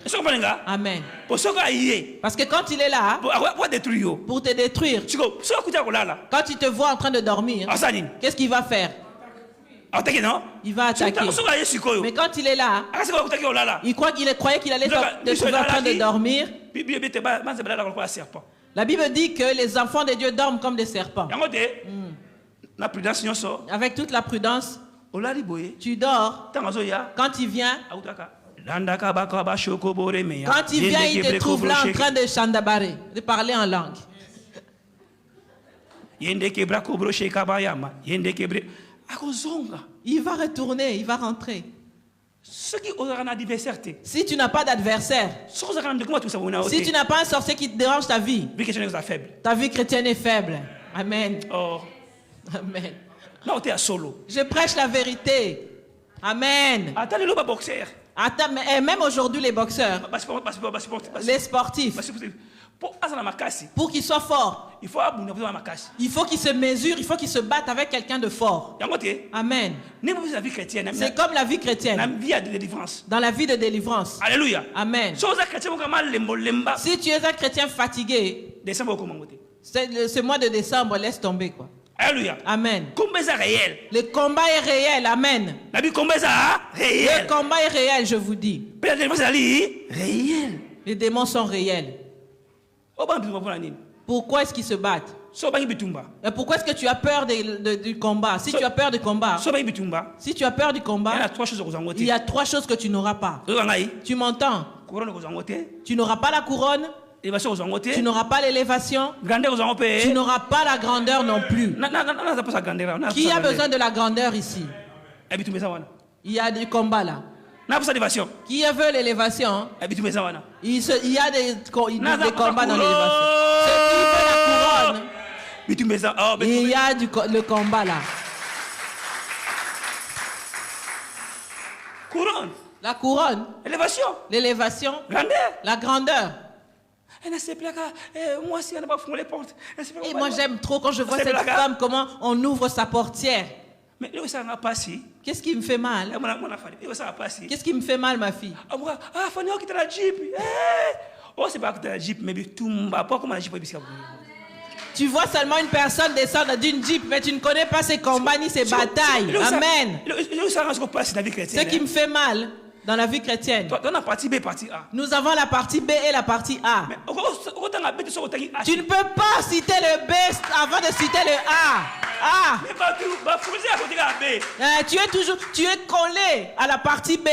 Amen. Parce que quand il est là pour te détruire, quand il te voit en train de dormir, qu'est-ce qu'il va faire? Il va attaquer. Mais quand il est là, il croyait qu'il allait se trouver en train de dormir. La Bible dit que les enfants de Dieu dorment comme des serpents. Avec toute la prudence, tu dors. Quand il vient, il te trouve là en train de chandabarer, de parler en langue. Il va retourner, il va rentrer. Si tu n'as pas d'adversaire, si tu n'as pas un sorcier qui te dérange ta vie chrétienne est faible. Amen. Amen. Je prêche la vérité. Amen. Et même aujourd'hui, les boxeurs, les sportifs, pour qu'ils soient forts, il faut qu'ils se mesurent, il faut qu'ils se battent avec quelqu'un de fort. Amen. C'est comme la vie chrétienne. Dans la vie de délivrance. Alléluia. Amen. Si tu es un chrétien fatigué, ce mois de décembre, laisse tomber quoi. Alléluia. Amen. Réel. Le combat est réel. Amen. Le combat est réel, je vous dis. Les démons sont réels. Pourquoi est-ce qu'ils se battent? Et pourquoi est-ce que tu as peur du combat? Si tu as peur du combat, il y a 3 choses que tu n'auras pas. Tu m'entends? Tu n'auras pas la couronne. Tu n'auras pas l'élévation. Tu n'auras pas la grandeur non plus. Qui a besoin de la grandeur ici? Il y a du combat là. Qui veut l'élévation? Il y a des combats dans l'élévation. Ceux qui veulent la couronne, il y a le combat là. La couronne. L'élévation. La grandeur. Et moi j'aime trop quand je vois cette femme, comment on ouvre sa portière. Qu'est-ce qui me fait mal? Qu'est-ce qui me fait mal, ma fille? Tu vois seulement une personne descendre d'une jeep, mais tu ne connais pas ses combats ni ses batailles. Amen. Ce qui me fait mal dans la vie chrétienne, nous avons la partie B et la partie A. Tu ne peux pas citer le B avant de citer le A. Tu es collé à la partie B.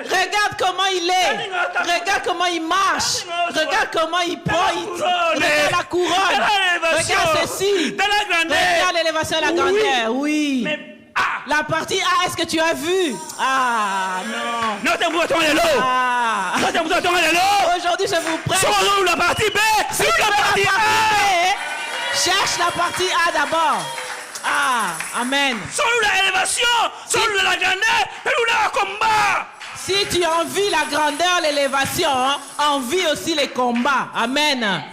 Regarde comment il est. Regarde comment il marche. Regarde comment il prend. Regarde la couronne. Regarde ceci. Regarde l'élévation et la grandeur. Oui. La partie A, est-ce que tu as vu? Ah non. Aujourd'hui je vous prête. La partie B. Si tu veux la partie B, cherche la partie A d'abord. Amen. Si tu envies la grandeur, l'élévation, envie aussi les combats. Amen.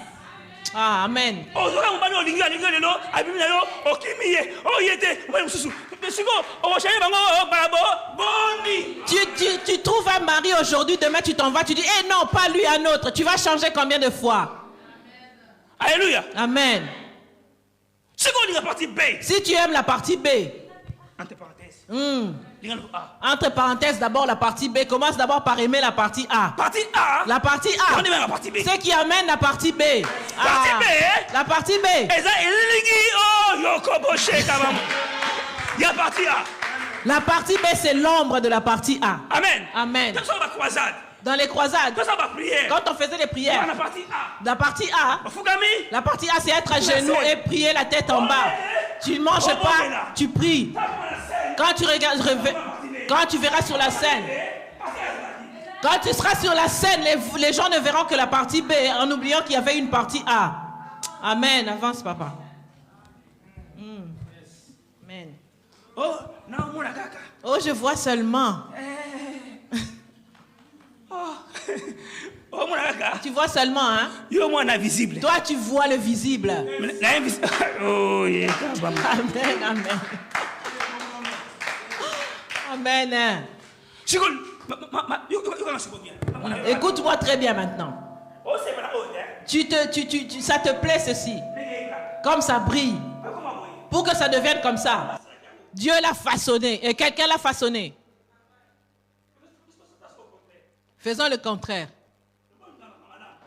Amen. Tu trouves un mari aujourd'hui, demain tu t'en vas, tu dis, non, pas lui, un autre. Tu vas changer combien de fois? Alléluia. Amen. Si tu aimes la partie B, entre parenthèses, d'abord la partie B. Commence d'abord par aimer la partie A. La partie A. C'est qui amène la partie B. La partie B. La partie B, c'est l'ombre de la partie A. Amen. Dans les croisades, quand on faisait les prières, la partie A, c'est être à genoux et prier la tête en bas. Tu ne manges pas, tu pries. Quand tu verras sur la scène, quand tu seras sur la scène, les gens ne verront que la partie B en oubliant qu'il y avait une partie A. Amen. Avance, papa. Amen. Oh, je vois seulement. Tu vois seulement, hein? Toi, tu vois le visible. Amen, amen. Amen. Écoute-moi très bien maintenant. Ça te plaît ceci. Comme ça brille. Pour que ça devienne comme ça. Dieu l'a façonné et quelqu'un l'a façonné. Faisons le contraire.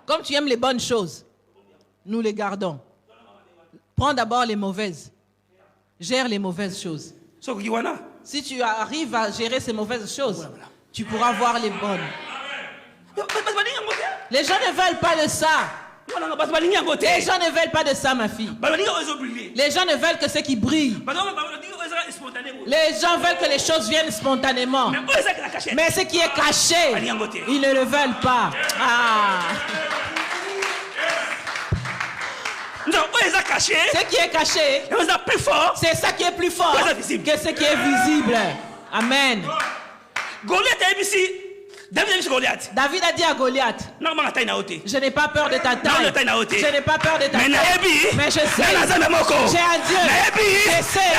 Comme tu aimes les bonnes choses, nous les gardons. Prends d'abord les mauvaises. Gère les mauvaises choses. Si tu arrives à gérer ces mauvaises choses, tu pourras voir les bonnes. Les gens ne veulent pas de ça. Les gens ne veulent pas de ça, ma fille. Les gens ne veulent que ce qui brille. Les gens veulent que les choses viennent spontanément. Mais ce qui est caché, ils ne le veulent pas. Ah. Ce qui est caché, c'est ça qui est plus fort que ce qui est visible. Amen. David a dit à Goliath, je n'ai pas peur de ta taille, je n'ai pas peur de ta taille, mais je sais, j'ai un Dieu, je sais,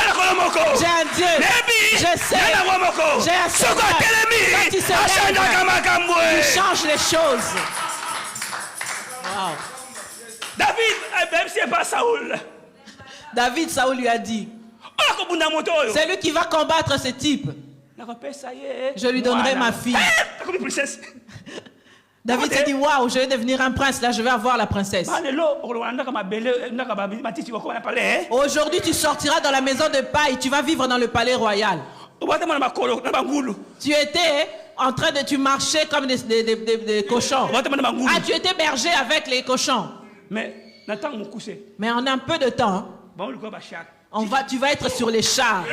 j'ai un Dieu, je sais, j'ai un Seigneur. Quand il se lève, il change les choses. Wow. David, Saoul lui a dit, c'est lui qui va combattre ce type. Je lui donnerai ma fille. David s'est dit, waouh, je vais devenir un prince, là je vais avoir la princesse. Aujourd'hui tu sortiras dans la maison de paille, tu vas vivre dans le palais royal. Tu étais en train de, tu marchais comme des cochons. Ah, tu étais berger avec les cochons. Mais en un peu de temps, tu vas être sur les chars.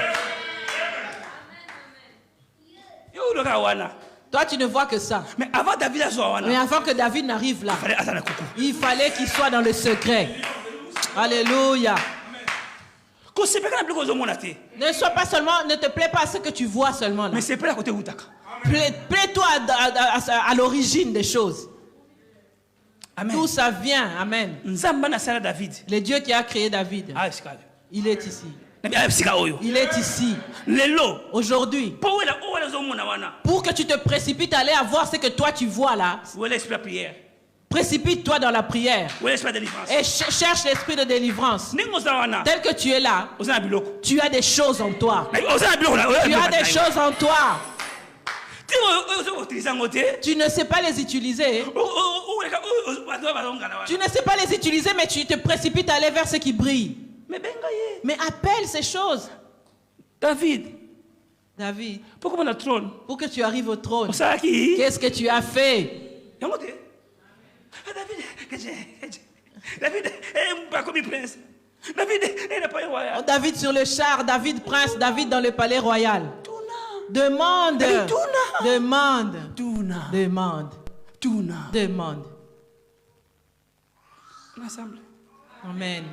Toi, tu ne vois que ça. Mais avant que David n'arrive là, il fallait qu'il soit dans le secret. Alléluia. Ne sois pas seulement, ne te plaît pas à ce que tu vois seulement là. Mais c'est plaît à côté où t'as. Plaît-toi à l'origine des choses. Amen. Tout ça vient. Amen. Le Dieu qui a créé David, il est ici. Il est ici. Aujourd'hui. Pour que tu te précipites à aller à voir ce que toi tu vois là. Précipite-toi dans la prière. Et cherche l'esprit de délivrance. Tel que tu es là, tu as des choses en toi. Tu as des choses en toi. Tu ne sais pas les utiliser. Tu ne sais pas les utiliser, mais tu te précipites à aller vers ce qui brille. Mais appelle ces choses. David, pour que tu arrives au trône, qu'est-ce que tu as fait? David sur le char, David prince, David dans le palais royal. Demande. Amen.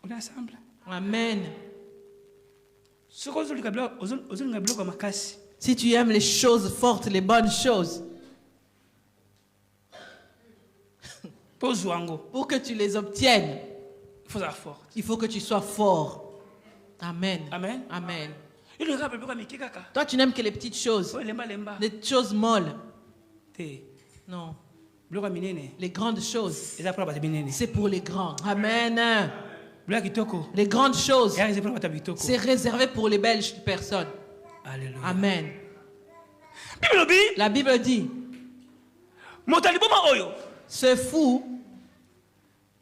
On est ensemble. Amen. Si tu aimes les choses fortes, les bonnes choses, pour que tu les obtiennes, il faut que tu sois fort. Amen. Amen. Amen. Toi, tu n'aimes que les petites choses, les choses molles. Non. Les grandes choses, c'est pour les grands. Amen. Les grandes choses, c'est réservé pour les belles personnes. Alléluia. Amen. La Bible dit, ce fou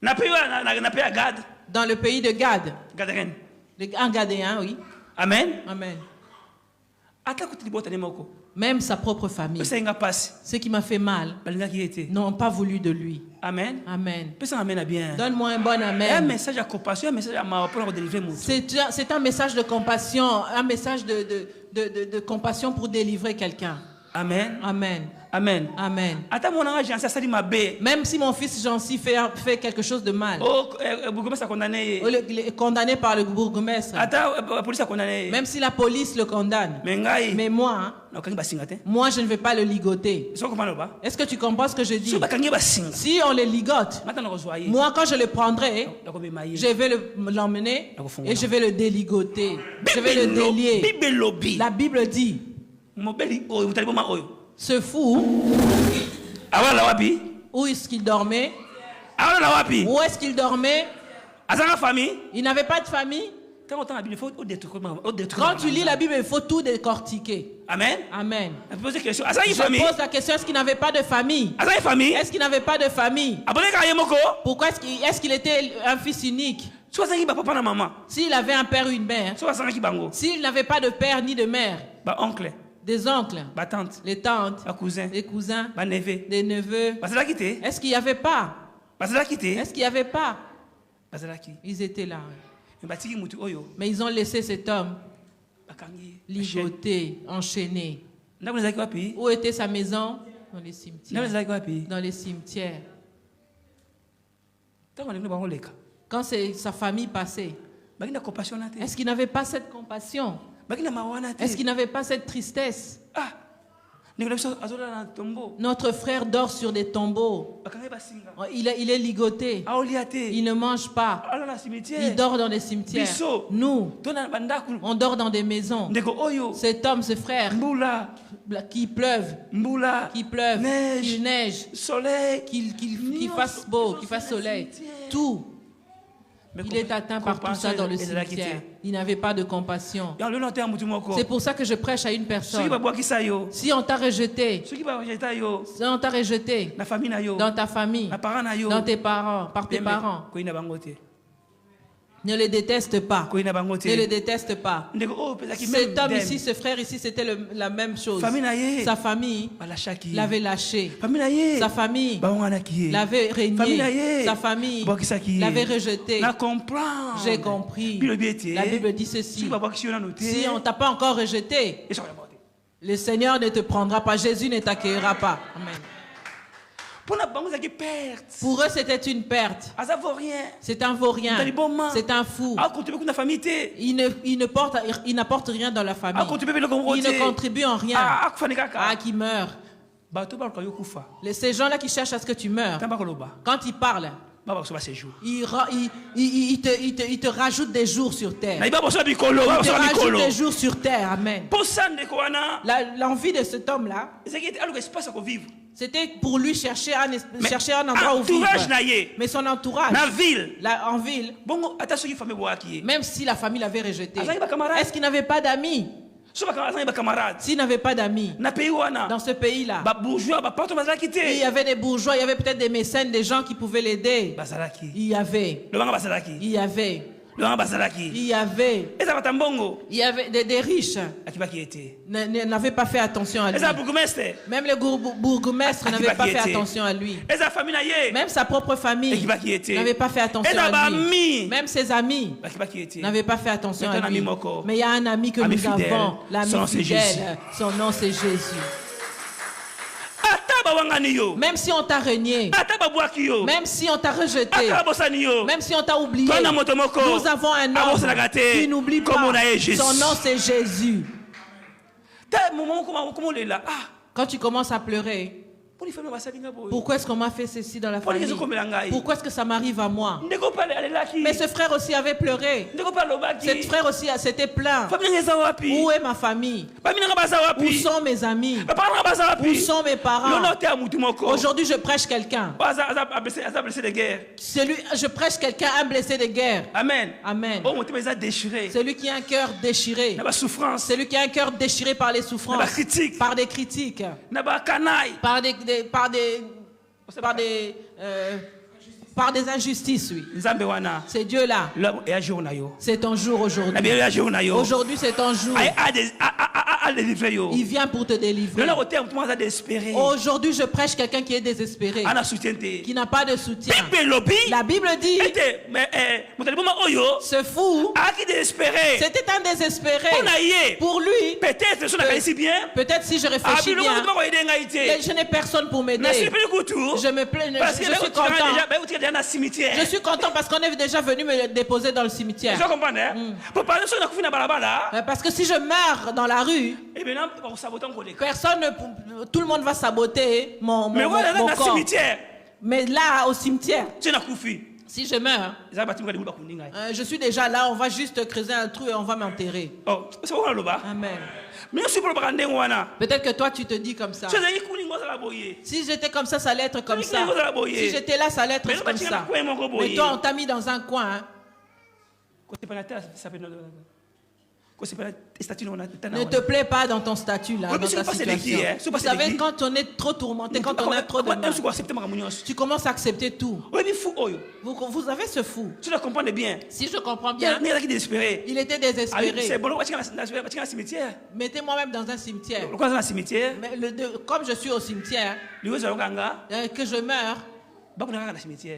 dans le pays de Gad, un Gadéen, oui. Amen. Amen. Même sa propre famille, ce qui m'a fait mal, n'ont pas voulu de lui. Amen. Amen. Amen. Donne-moi un bon amen. Un message de compassion, un message pour délivrer mon. C'est un message de compassion, un message de compassion pour délivrer quelqu'un. Amen. Amen. Amen. Amen. Même si mon fils Jancy fait quelque chose de mal, condamné par le bourgmestre, même si la police le condamne, mais moi, je ne vais pas le ligoter. Est-ce que tu comprends ce que je dis? Si on le ligote, moi quand je le prendrai, je vais l'emmener et je vais le déligoter, je vais le délier. La Bible dit, ce fou, où est-ce qu'il dormait? Où est-ce qu'il dormait? Il n'avait pas de famille. Quand tu lis la Bible, il faut tout décortiquer. Amen. Amen. Je Je pose la question, est-ce qu'il n'avait pas de famille? Est-ce qu'il n'avait pas de famille? Pourquoi est-ce qu'il était un fils unique? S'il avait un père ou une mère, s'il n'avait pas de père ni de mère, des oncles, les tantes, les cousins, des neveux, est-ce qu'il n'y avait pas? Est-ce qu'il n'y avait pas? Ils étaient là. Mais ils ont laissé cet homme ligoté, enchaîné. Où était sa maison? Dans les cimetières. Dans les cimetières. Quand sa famille passait, est-ce qu'il n'avait pas cette compassion? Est-ce qu'il n'avait pas cette tristesse? Notre frère dort sur des tombeaux. Il est ligoté. Il ne mange pas. Il dort dans des cimetières. Nous, on dort dans des maisons. Cet homme, ce frère, qu'il pleuve, qu'il neige, qu'il fasse beau, qu'il fasse soleil, tout. Il est atteint par tout ça dans le cimetière. Il n'avait pas de compassion. C'est pour ça que je prêche à une personne. Si on t'a rejeté, dans ta famille, dans tes parents, par tes parents, ne les déteste pas. Ne les déteste pas. Cet homme ici, ce frère ici, c'était la même chose. Sa famille l'avait lâché. Sa famille l'avait régné. Sa famille l'avait rejeté. J'ai compris. La Bible dit ceci. Si on ne t'a pas encore rejeté, le Seigneur ne te prendra pas. Jésus ne t'accueillera pas. Amen. Pour eux, c'était une perte. C'est un vaurien. C'est un fou. Il n'apporte rien dans la famille. Il ne contribue en rien. Qui meurt. Ces gens-là qui cherchent à ce que tu meurs, quand ils parlent, il te rajoute des jours sur terre. Il te rajoute des jours sur terre. Amen. L'envie de cet homme-là, c'était pour lui chercher un endroit où vivre. Mais son entourage, en ville, même si la famille l'avait rejeté, est-ce qu'il n'avait pas d'amis? S'il n'avait pas d'amis dans ce pays-là, il y avait des bourgeois, il y avait peut-être des mécènes, des gens qui pouvaient l'aider. Il y avait des riches n'avaient pas fait attention à lui. Même le bourgmestre n'avait pas fait attention à lui. Même sa propre famille n'avait pas fait attention à lui. Même ses amis n'avaient pas fait attention à lui. Mais il y a un ami que nous avons, l'ami fidèle. Son nom c'est Jésus. Même si on t'a renié, même si on t'a rejeté, même si on t'a oublié, nous avons un homme qui n'oublie pas. Son nom c'est Jésus. Quand tu commences à pleurer, pourquoi est-ce qu'on m'a fait ceci dans la famille? Pourquoi est-ce que ça m'arrive à moi? Mais ce frère aussi avait pleuré. Ce frère aussi s'était plaint. Où est ma famille? Où sont mes amis? Où sont mes parents? Aujourd'hui, je prêche quelqu'un. Je prêche quelqu'un, un blessé de guerre. Amen. Amen. Celui qui a un cœur déchiré. Celui qui a un cœur déchiré par les souffrances, par des critiques, par des injustices, oui. C'est Dieu-là. C'est ton jour aujourd'hui. Aujourd'hui, c'est ton jour. Il vient pour te délivrer. Aujourd'hui, je prêche quelqu'un qui est désespéré, qui n'a pas de soutien. La Bible dit, ce fou, c'était un désespéré. Pour lui, peut-être si je réfléchis bien, je n'ai personne pour m'aider. Je me plains, je suis content. Je suis content parce qu'on est déjà venu me déposer dans le cimetière. Parce que si je meurs dans la rue, tout le monde va saboter mon corps. Mais là, au cimetière, si je meurs, je suis déjà là, on va juste creuser un trou et on va m'enterrer. Amen. Peut-être que toi tu te dis comme ça. Si j'étais comme ça, ça allait être comme ça. Si j'étais là, ça allait être comme ça. Mais toi, on t'a mis dans un coin. Ne te plaît pas dans ton statut là, dans ta situation. Vous savez, quand on est trop tourmenté, quand on a trop de mal, tu commences à accepter tout. Vous avez ce fou. Tu le comprends bien. Si je comprends bien, il était désespéré. Mettez-moi même dans un cimetière. Mais comme je suis au cimetière, que je meurs,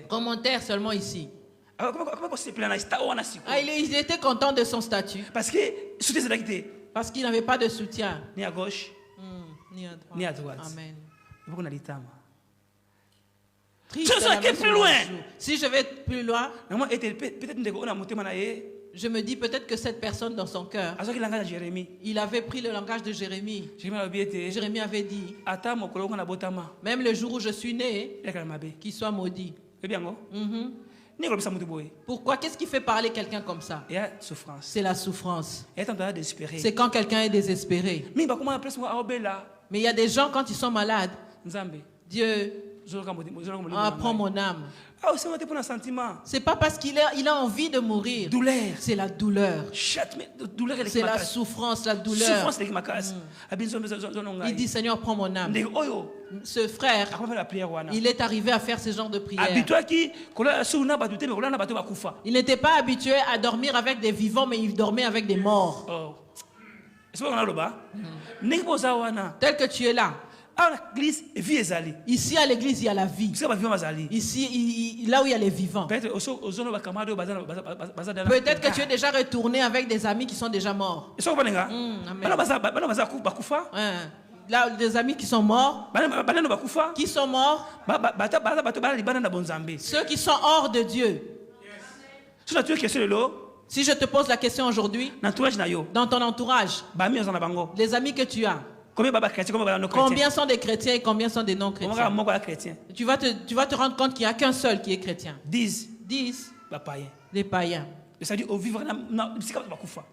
commentaire seulement ici. Il était content de son statut. Parce qu'il n'avait pas de soutien. Ni à gauche, ni à droite. Amen. Je vais plus loin. Si je vais plus loin, je me dis peut-être que cette personne dans son cœur, il avait pris le langage de Jérémie. Jérémie avait dit, même le jour où je suis né, qu'il soit maudit. Pourquoi? Qu'est-ce qui fait parler quelqu'un comme ça? C'est la souffrance. C'est quand quelqu'un est désespéré. Mais il y a des gens, quand ils sont malades, Dieu, prends mon âme. C'est pas parce qu'il a envie de mourir. C'est la douleur. C'est la souffrance, la douleur. Il dit, Seigneur, prends mon âme. Ce frère, il est arrivé à faire ce genre de prière. Il n'était pas habitué à dormir avec des vivants, mais il dormait avec des morts. Tel que tu es là. Ici à l'église, il y a la vie. Ici, là où il y a les vivants. Peut-être que tu es déjà retourné avec des amis qui sont déjà morts. Là, des amis qui sont morts. Qui sont morts? Ceux qui sont hors de Dieu. Si je te pose la question aujourd'hui, dans ton entourage, les amis que tu as, combien sont des chrétiens et combien sont des non-chrétiens? Tu vas te rendre compte qu'il n'y a qu'un seul qui est chrétien. 10 des païens.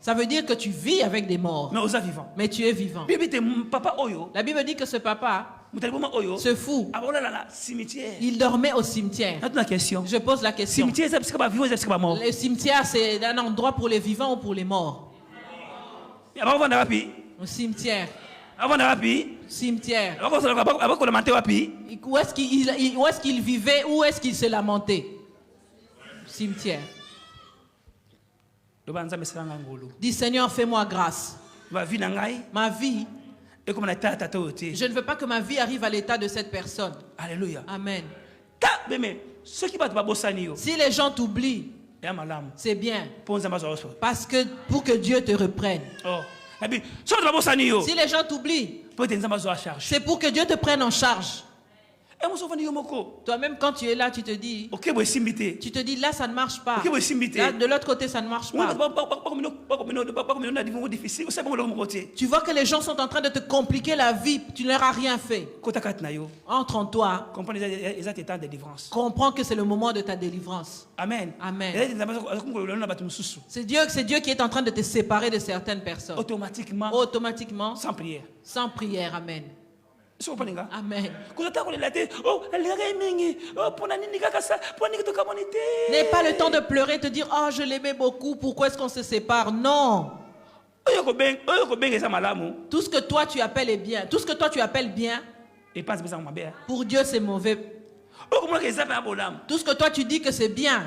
Ça veut dire que tu vis avec des morts. Mais tu es vivant. La Bible dit que ce papa, ce fou, il dormait au cimetière. Je pose la question. Le cimetière, c'est un endroit pour les vivants ou pour les morts? Au cimetière. Cimetière. Où est-ce qu'il vivait? Où est-ce qu'il se lamentait? Cimetière. Dis, Seigneur, fais-moi grâce. Ma vie, je ne veux pas que ma vie arrive à l'état de cette personne. Alléluia. Amen. Si les gens t'oublient, c'est bien. Parce que pour que Dieu te reprenne. Si les gens t'oublient, c'est pour que Dieu te prenne en charge. Toi-même, quand tu es là, tu te dis, là, ça ne marche pas. Là, de l'autre côté, ça ne marche pas. Tu vois que les gens sont en train de te compliquer la vie. Tu ne leur as rien fait. Entre en toi. Comprends que c'est le moment de ta délivrance. Amen. Amen. C'est Dieu qui est en train de te séparer de certaines personnes. Automatiquement. Sans prière. Sans prière. Amen. Amen. N'aie pas le temps de pleurer et te dire, oh, je l'aimais beaucoup, pourquoi est-ce qu'on se sépare? Non. Tout ce que toi tu appelles est bien. Tout ce que toi tu appelles bien, pour Dieu c'est mauvais. Tout ce que toi tu dis que c'est bien,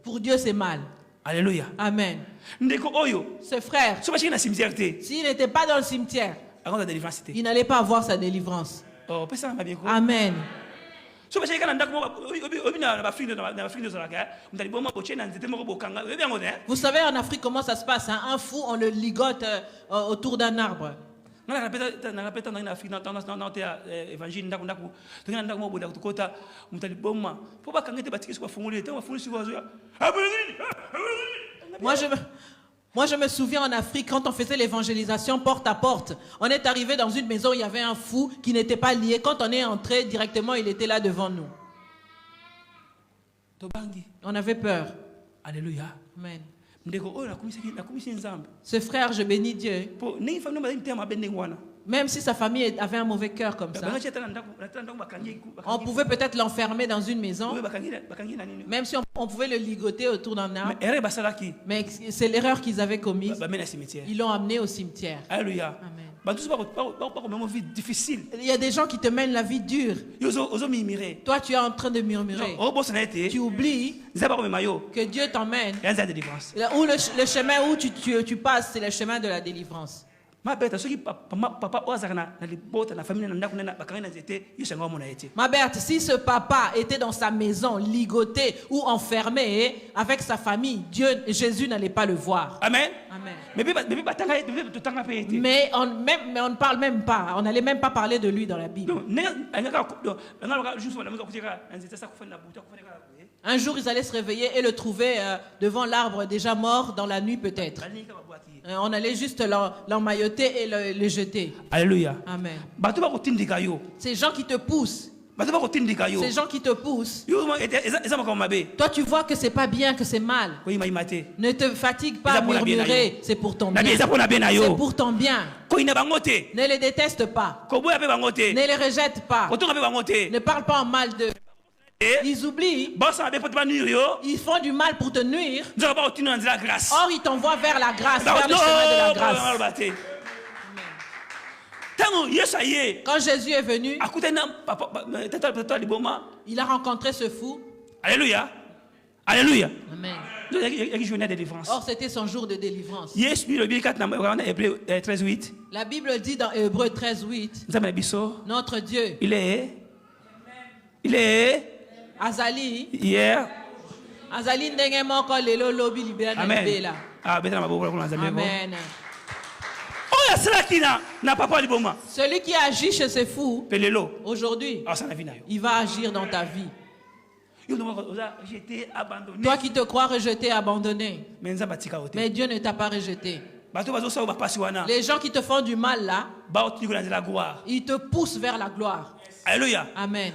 pour Dieu c'est mal. Alléluia. Amen. Ce frère, s'il n'était pas dans le cimetière, il n'allait pas avoir sa délivrance. Amen. Vous savez en Afrique comment ça se passe, hein? Un fou, on le ligote autour d'un arbre. Moi, je me souviens en Afrique, quand on faisait l'évangélisation porte à porte, on est arrivé dans une maison où il y avait un fou qui n'était pas lié. Quand on est entré, directement, il était là devant nous. On avait peur. Alléluia. Amen. Ce frère, je bénis Dieu. Même si sa famille avait un mauvais cœur comme ça, on pouvait peut-être l'enfermer dans une maison, même si on pouvait le ligoter autour d'un arbre. Mais c'est l'erreur qu'ils avaient commise. Ils l'ont amené au cimetière. Alléluia. Amen. Il y a des gens qui te mènent la vie dure. Toi, tu es en train de murmurer. Tu oublies que Dieu t'emmène. Ou le chemin où tu passes, c'est le chemin de la délivrance. Ma Berthe, si ce papa était dans sa maison, ligoté ou enfermé avec sa famille, Jésus n'allait pas le voir. Amen. Amen. Mais on ne parle même pas, on n'allait même pas parler de lui dans la Bible. Un jour, ils allaient se réveiller et le trouver devant l'arbre déjà mort dans la nuit peut-être. On allait juste l'emmailloter et le jeter. Alléluia. Amen. Ces gens qui te poussent. Ces gens qui te poussent. Toi, tu vois que c'est pas bien, que c'est mal. Ne te fatigue pas à murmurer. C'est pour ton bien. C'est pour ton bien. Ne les déteste pas. Ne les rejette pas. Ne parle pas en mal d'eux. Ils oublient. Ils font du mal pour te nuire. Or, ils t'envoient vers la grâce, vers le chemin de la grâce. Quand Jésus est venu, il a rencontré ce fou. Alléluia. Alléluia. Amen. Or, Or, c'était son jour de délivrance. La Bible dit dans Hébreux 13:8, notre Dieu, il est Azali, hier. Azali ndenge moko lelo lobi libera na libela. Amen. Celui qui agit chez ces fous, aujourd'hui, il va agir dans ta vie. Toi qui te crois rejeté, abandonné, mais Dieu ne t'a pas rejeté. Les gens qui te font du mal là, ils te poussent vers la gloire. Alléluia. Amen.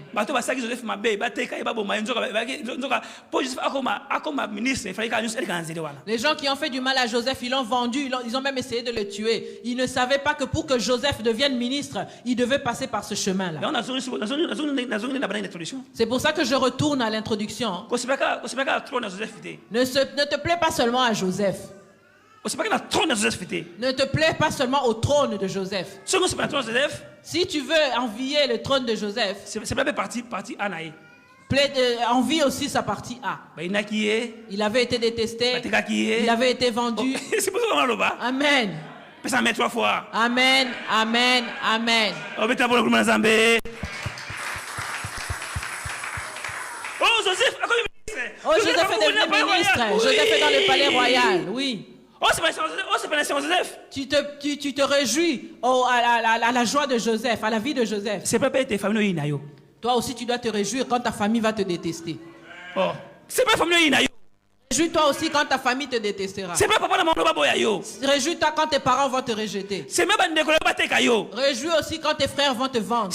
Les gens qui ont fait du mal à Joseph, ils l'ont vendu, ils ont même essayé de le tuer. Ils ne savaient pas que pour que Joseph devienne ministre, il devait passer par ce chemin-là. C'est pour ça que je retourne à l'introduction. Ne te plaît pas seulement à Joseph. Ne te plaît pas seulement au trône de Joseph. Si tu veux envier le trône de Joseph, envie aussi sa partie A. Il avait été détesté, il avait été vendu. Amen. Amen, amen, amen. Oh, Joseph est devenu ministre. Joseph est dans le palais royal, oui. Tu te réjouis à la joie de Joseph, à la vie de Joseph. Toi aussi, tu dois te réjouir quand ta famille va te détester. Réjouis-toi aussi quand ta famille te détestera. Réjouis-toi quand tes parents vont te rejeter. Réjouis aussi quand tes frères vont te vendre.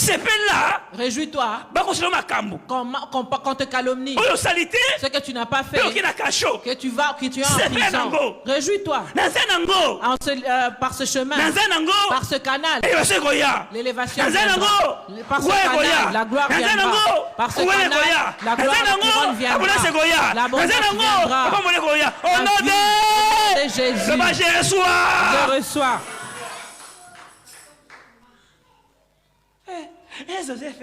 Réjouis-toi quand te calomnie. Ce que tu n'as pas fait, que tu es en prison. Réjouis-toi par ce chemin, par ce canal. L'élévation viendra. Par ce canal, la gloire viendra. Par ce canal, la gloire viendra. L'abondance viendra. Au nom de Jésus, je reçois. Joseph,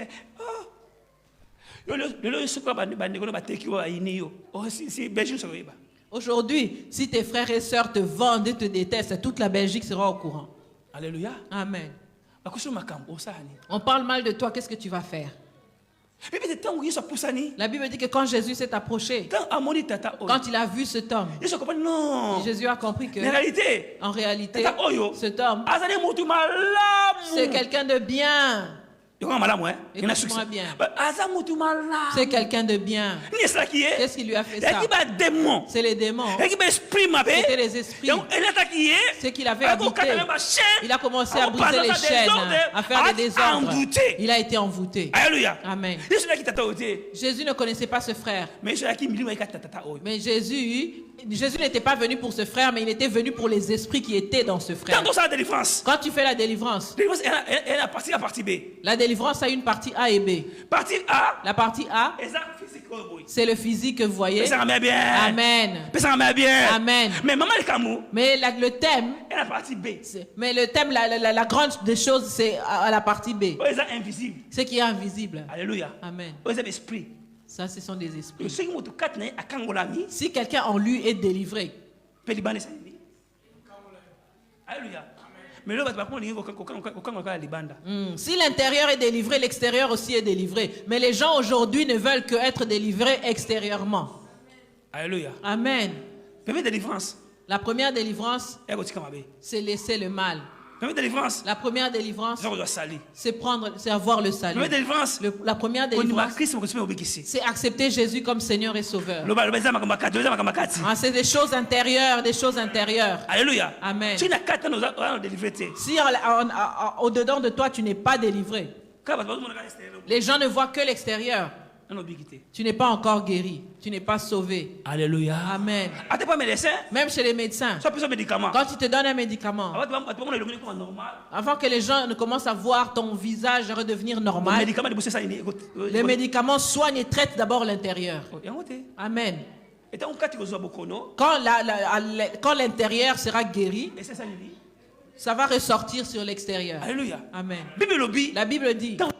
aujourd'hui, si tes frères et sœurs te vendent et te détestent, toute la Belgique sera au courant. Alléluia. Amen. On parle mal de toi, qu'est-ce que tu vas faire? La Bible dit que quand Jésus s'est approché, quand il a vu cet homme, Jésus a compris que en réalité, cet homme, c'est quelqu'un de bien. Écoute-moi bien. C'est quelqu'un de bien. Qu'est-ce qui lui a fait ça? C'est les démons. C'était les esprits. C'est qu'il avait habité. Il a commencé à briser les chaînes, à faire des désordres. Il a été envoûté. Amen. Jésus ne connaissait pas ce frère. Mais Jésus n'était pas venu pour ce frère, mais il était venu pour les esprits qui étaient dans ce frère. Quand tu fais la délivrance, la délivrance a une partie A et B. La partie A, c'est le physique que vous voyez. Amen. Amen. Mais le thème, la grande des choses, c'est à la partie B. Ce qui est invisible. Alléluia. Amen. Esprit. Ça, ce sont des esprits. Si quelqu'un en lui est délivré, Alléluia. Si l'intérieur est délivré, l'extérieur aussi est délivré. Mais les gens aujourd'hui ne veulent que être délivrés extérieurement. Alléluia. Amen. Délivrance. La première délivrance, c'est laisser le mal. La première délivrance, c'est avoir le salut. La première délivrance, c'est accepter Jésus comme Seigneur et Sauveur. C'est des choses intérieures, Alléluia. Amen. Si au-dedans de toi, tu n'es pas délivré, les gens ne voient que l'extérieur. Tu n'es pas encore guéri. Tu n'es pas sauvé. Alléluia. Amen. Même chez les médecins. Quand ils te donnent un médicament, avant que les gens ne commencent à voir ton visage redevenir normal, les médicaments soignent et traitent d'abord l'intérieur. Amen. Quand l'intérieur sera guéri, ça va ressortir sur l'extérieur. Alléluia. Amen. La Bible dit, quand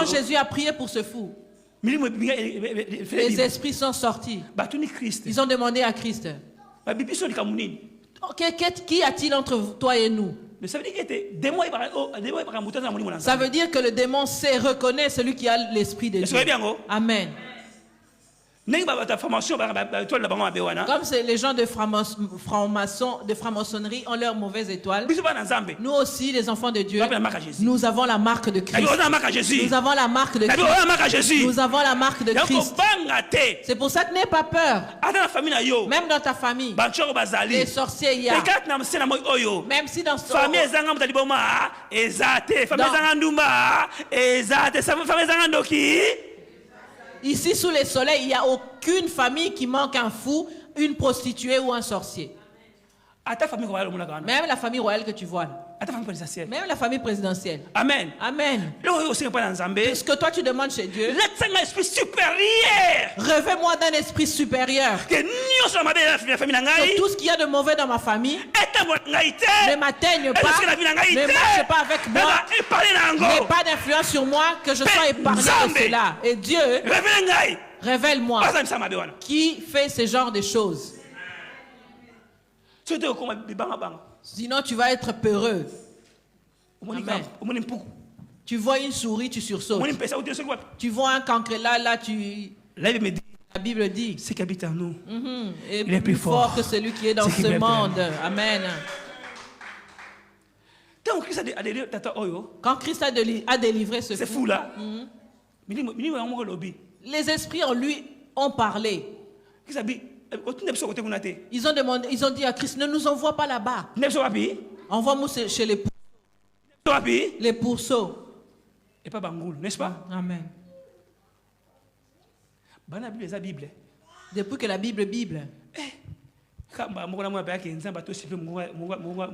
Jésus a prié pour ce fou, les esprits sont sortis. Ils ont demandé à Christ, qui a-t-il entre toi et nous? Ça veut dire que le démon reconnaît celui qui a l'esprit de Dieu. Amen. Comme les gens de franc-maçonnerie ont leur mauvaise étoile, nous aussi, les enfants de Dieu, nous avons la marque de Christ. Nous avons la marque de Christ. Nous avons la marque de Christ. C'est pour ça que n'aie pas peur. Même dans ta famille, les sorciers il y a. Même si dans ce ici sous les soleils, il n'y a aucune famille qui manque un fou, une prostituée ou un sorcier. Même la famille royale que tu vois. Même la famille présidentielle. Amen. Amen. Ce que toi tu demandes chez Dieu, revêt-moi d'un esprit supérieur. Que tout ce qu'il y a de mauvais dans ma famille ne m'atteigne pas, ne marche pas avec moi, n'ait pas d'influence sur moi, que je sois épargné de cela. Et Dieu, révèle-moi qui fait ce genre de choses. Sinon, tu vas être peureux. Amen. Tu vois une souris, tu sursautes. Tu vois un cancre là, la Bible dit, ce qui habite en nous, il est plus fort que celui qui est dans ce monde. Amen. Quand Christ a délivré ce fou là, les esprits en lui ont parlé. Ils ont demandé, ils ont dit à Christ, ne nous envoie pas là-bas. Envoie-nous chez les pourceaux. Et pas Bangoul, n'est-ce pas? Amen. Depuis que la Bible.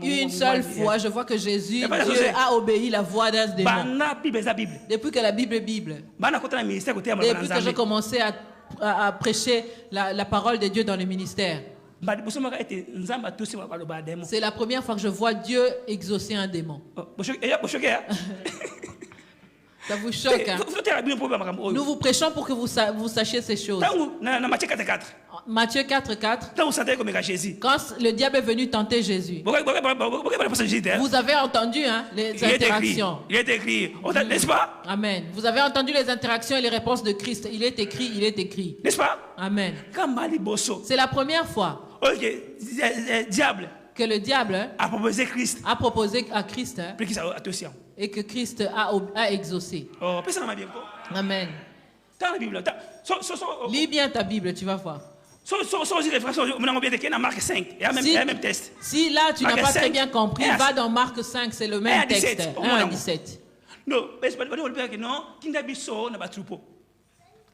Une seule fois, je vois que Dieu a obéi la voix d'un démon. Depuis que la Bible. Depuis que j'ai commencé à prêcher la parole de Dieu dans le ministère. C'est la première fois que je vois Dieu exaucer un démon. Ça vous choque, hein? Nous vous prêchons pour que vous sachiez ces choses. Matthieu 4:4. Quand le diable est venu tenter Jésus, vous avez entendu les interactions. Il est écrit, n'est-ce pas? Amen. Vous avez entendu les interactions et les réponses de Christ. Il est écrit. N'est-ce pas? Amen. C'est la première fois que le diable a proposé à Christ Et que Christ a exaucé. Oh, personne n'a bien quoi. Amen. Dans la Bible, Lis bien ta Bible, tu vas voir. Marc 5, il y a le même test. Si là tu n'as Marc pas 5, très bien compris, va dans Marc 5, c'est le même texte. 1 à 17. Non, non,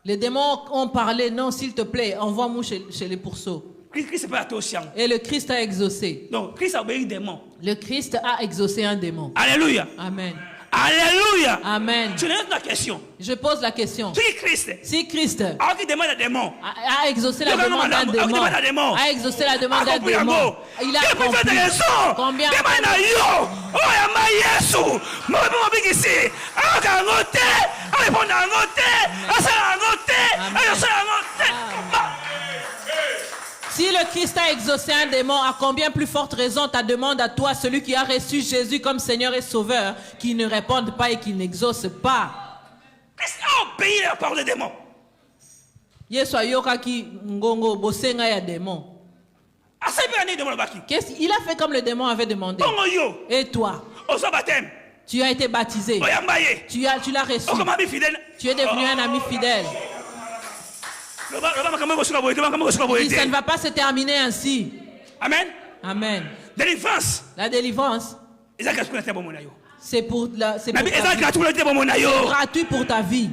les démons ont parlé, non, s'il te plaît, envoie-moi chez les pourceaux. Et le Christ a exaucé. Donc, Christ a obéi des démons. Le Christ a exaucé un démon. Alléluia. Amen. Alléluia. Amen. Je lance la question. Je pose la question. Si Christ a exaucé la demande d'un démon, a exaucé la demande d'un démon, il a compris. Combien? Si le Christ a exaucé un démon, à combien plus forte raison ta demande à toi, celui qui a reçu Jésus comme Seigneur et Sauveur, qui ne répondent pas et qui n'exauce pas? Christ a obéi la parole des démons. Yesu ayoka ki ngongo bosenga ya démon. Il a fait comme le démon avait demandé. Et toi? Tu as été baptisé. Tu l'as reçu. Tu es devenu un ami fidèle. Et ça ne va pas se terminer ainsi. Amen. Amen. Délivrance. La délivrance, c'est gratuit pour ta vie.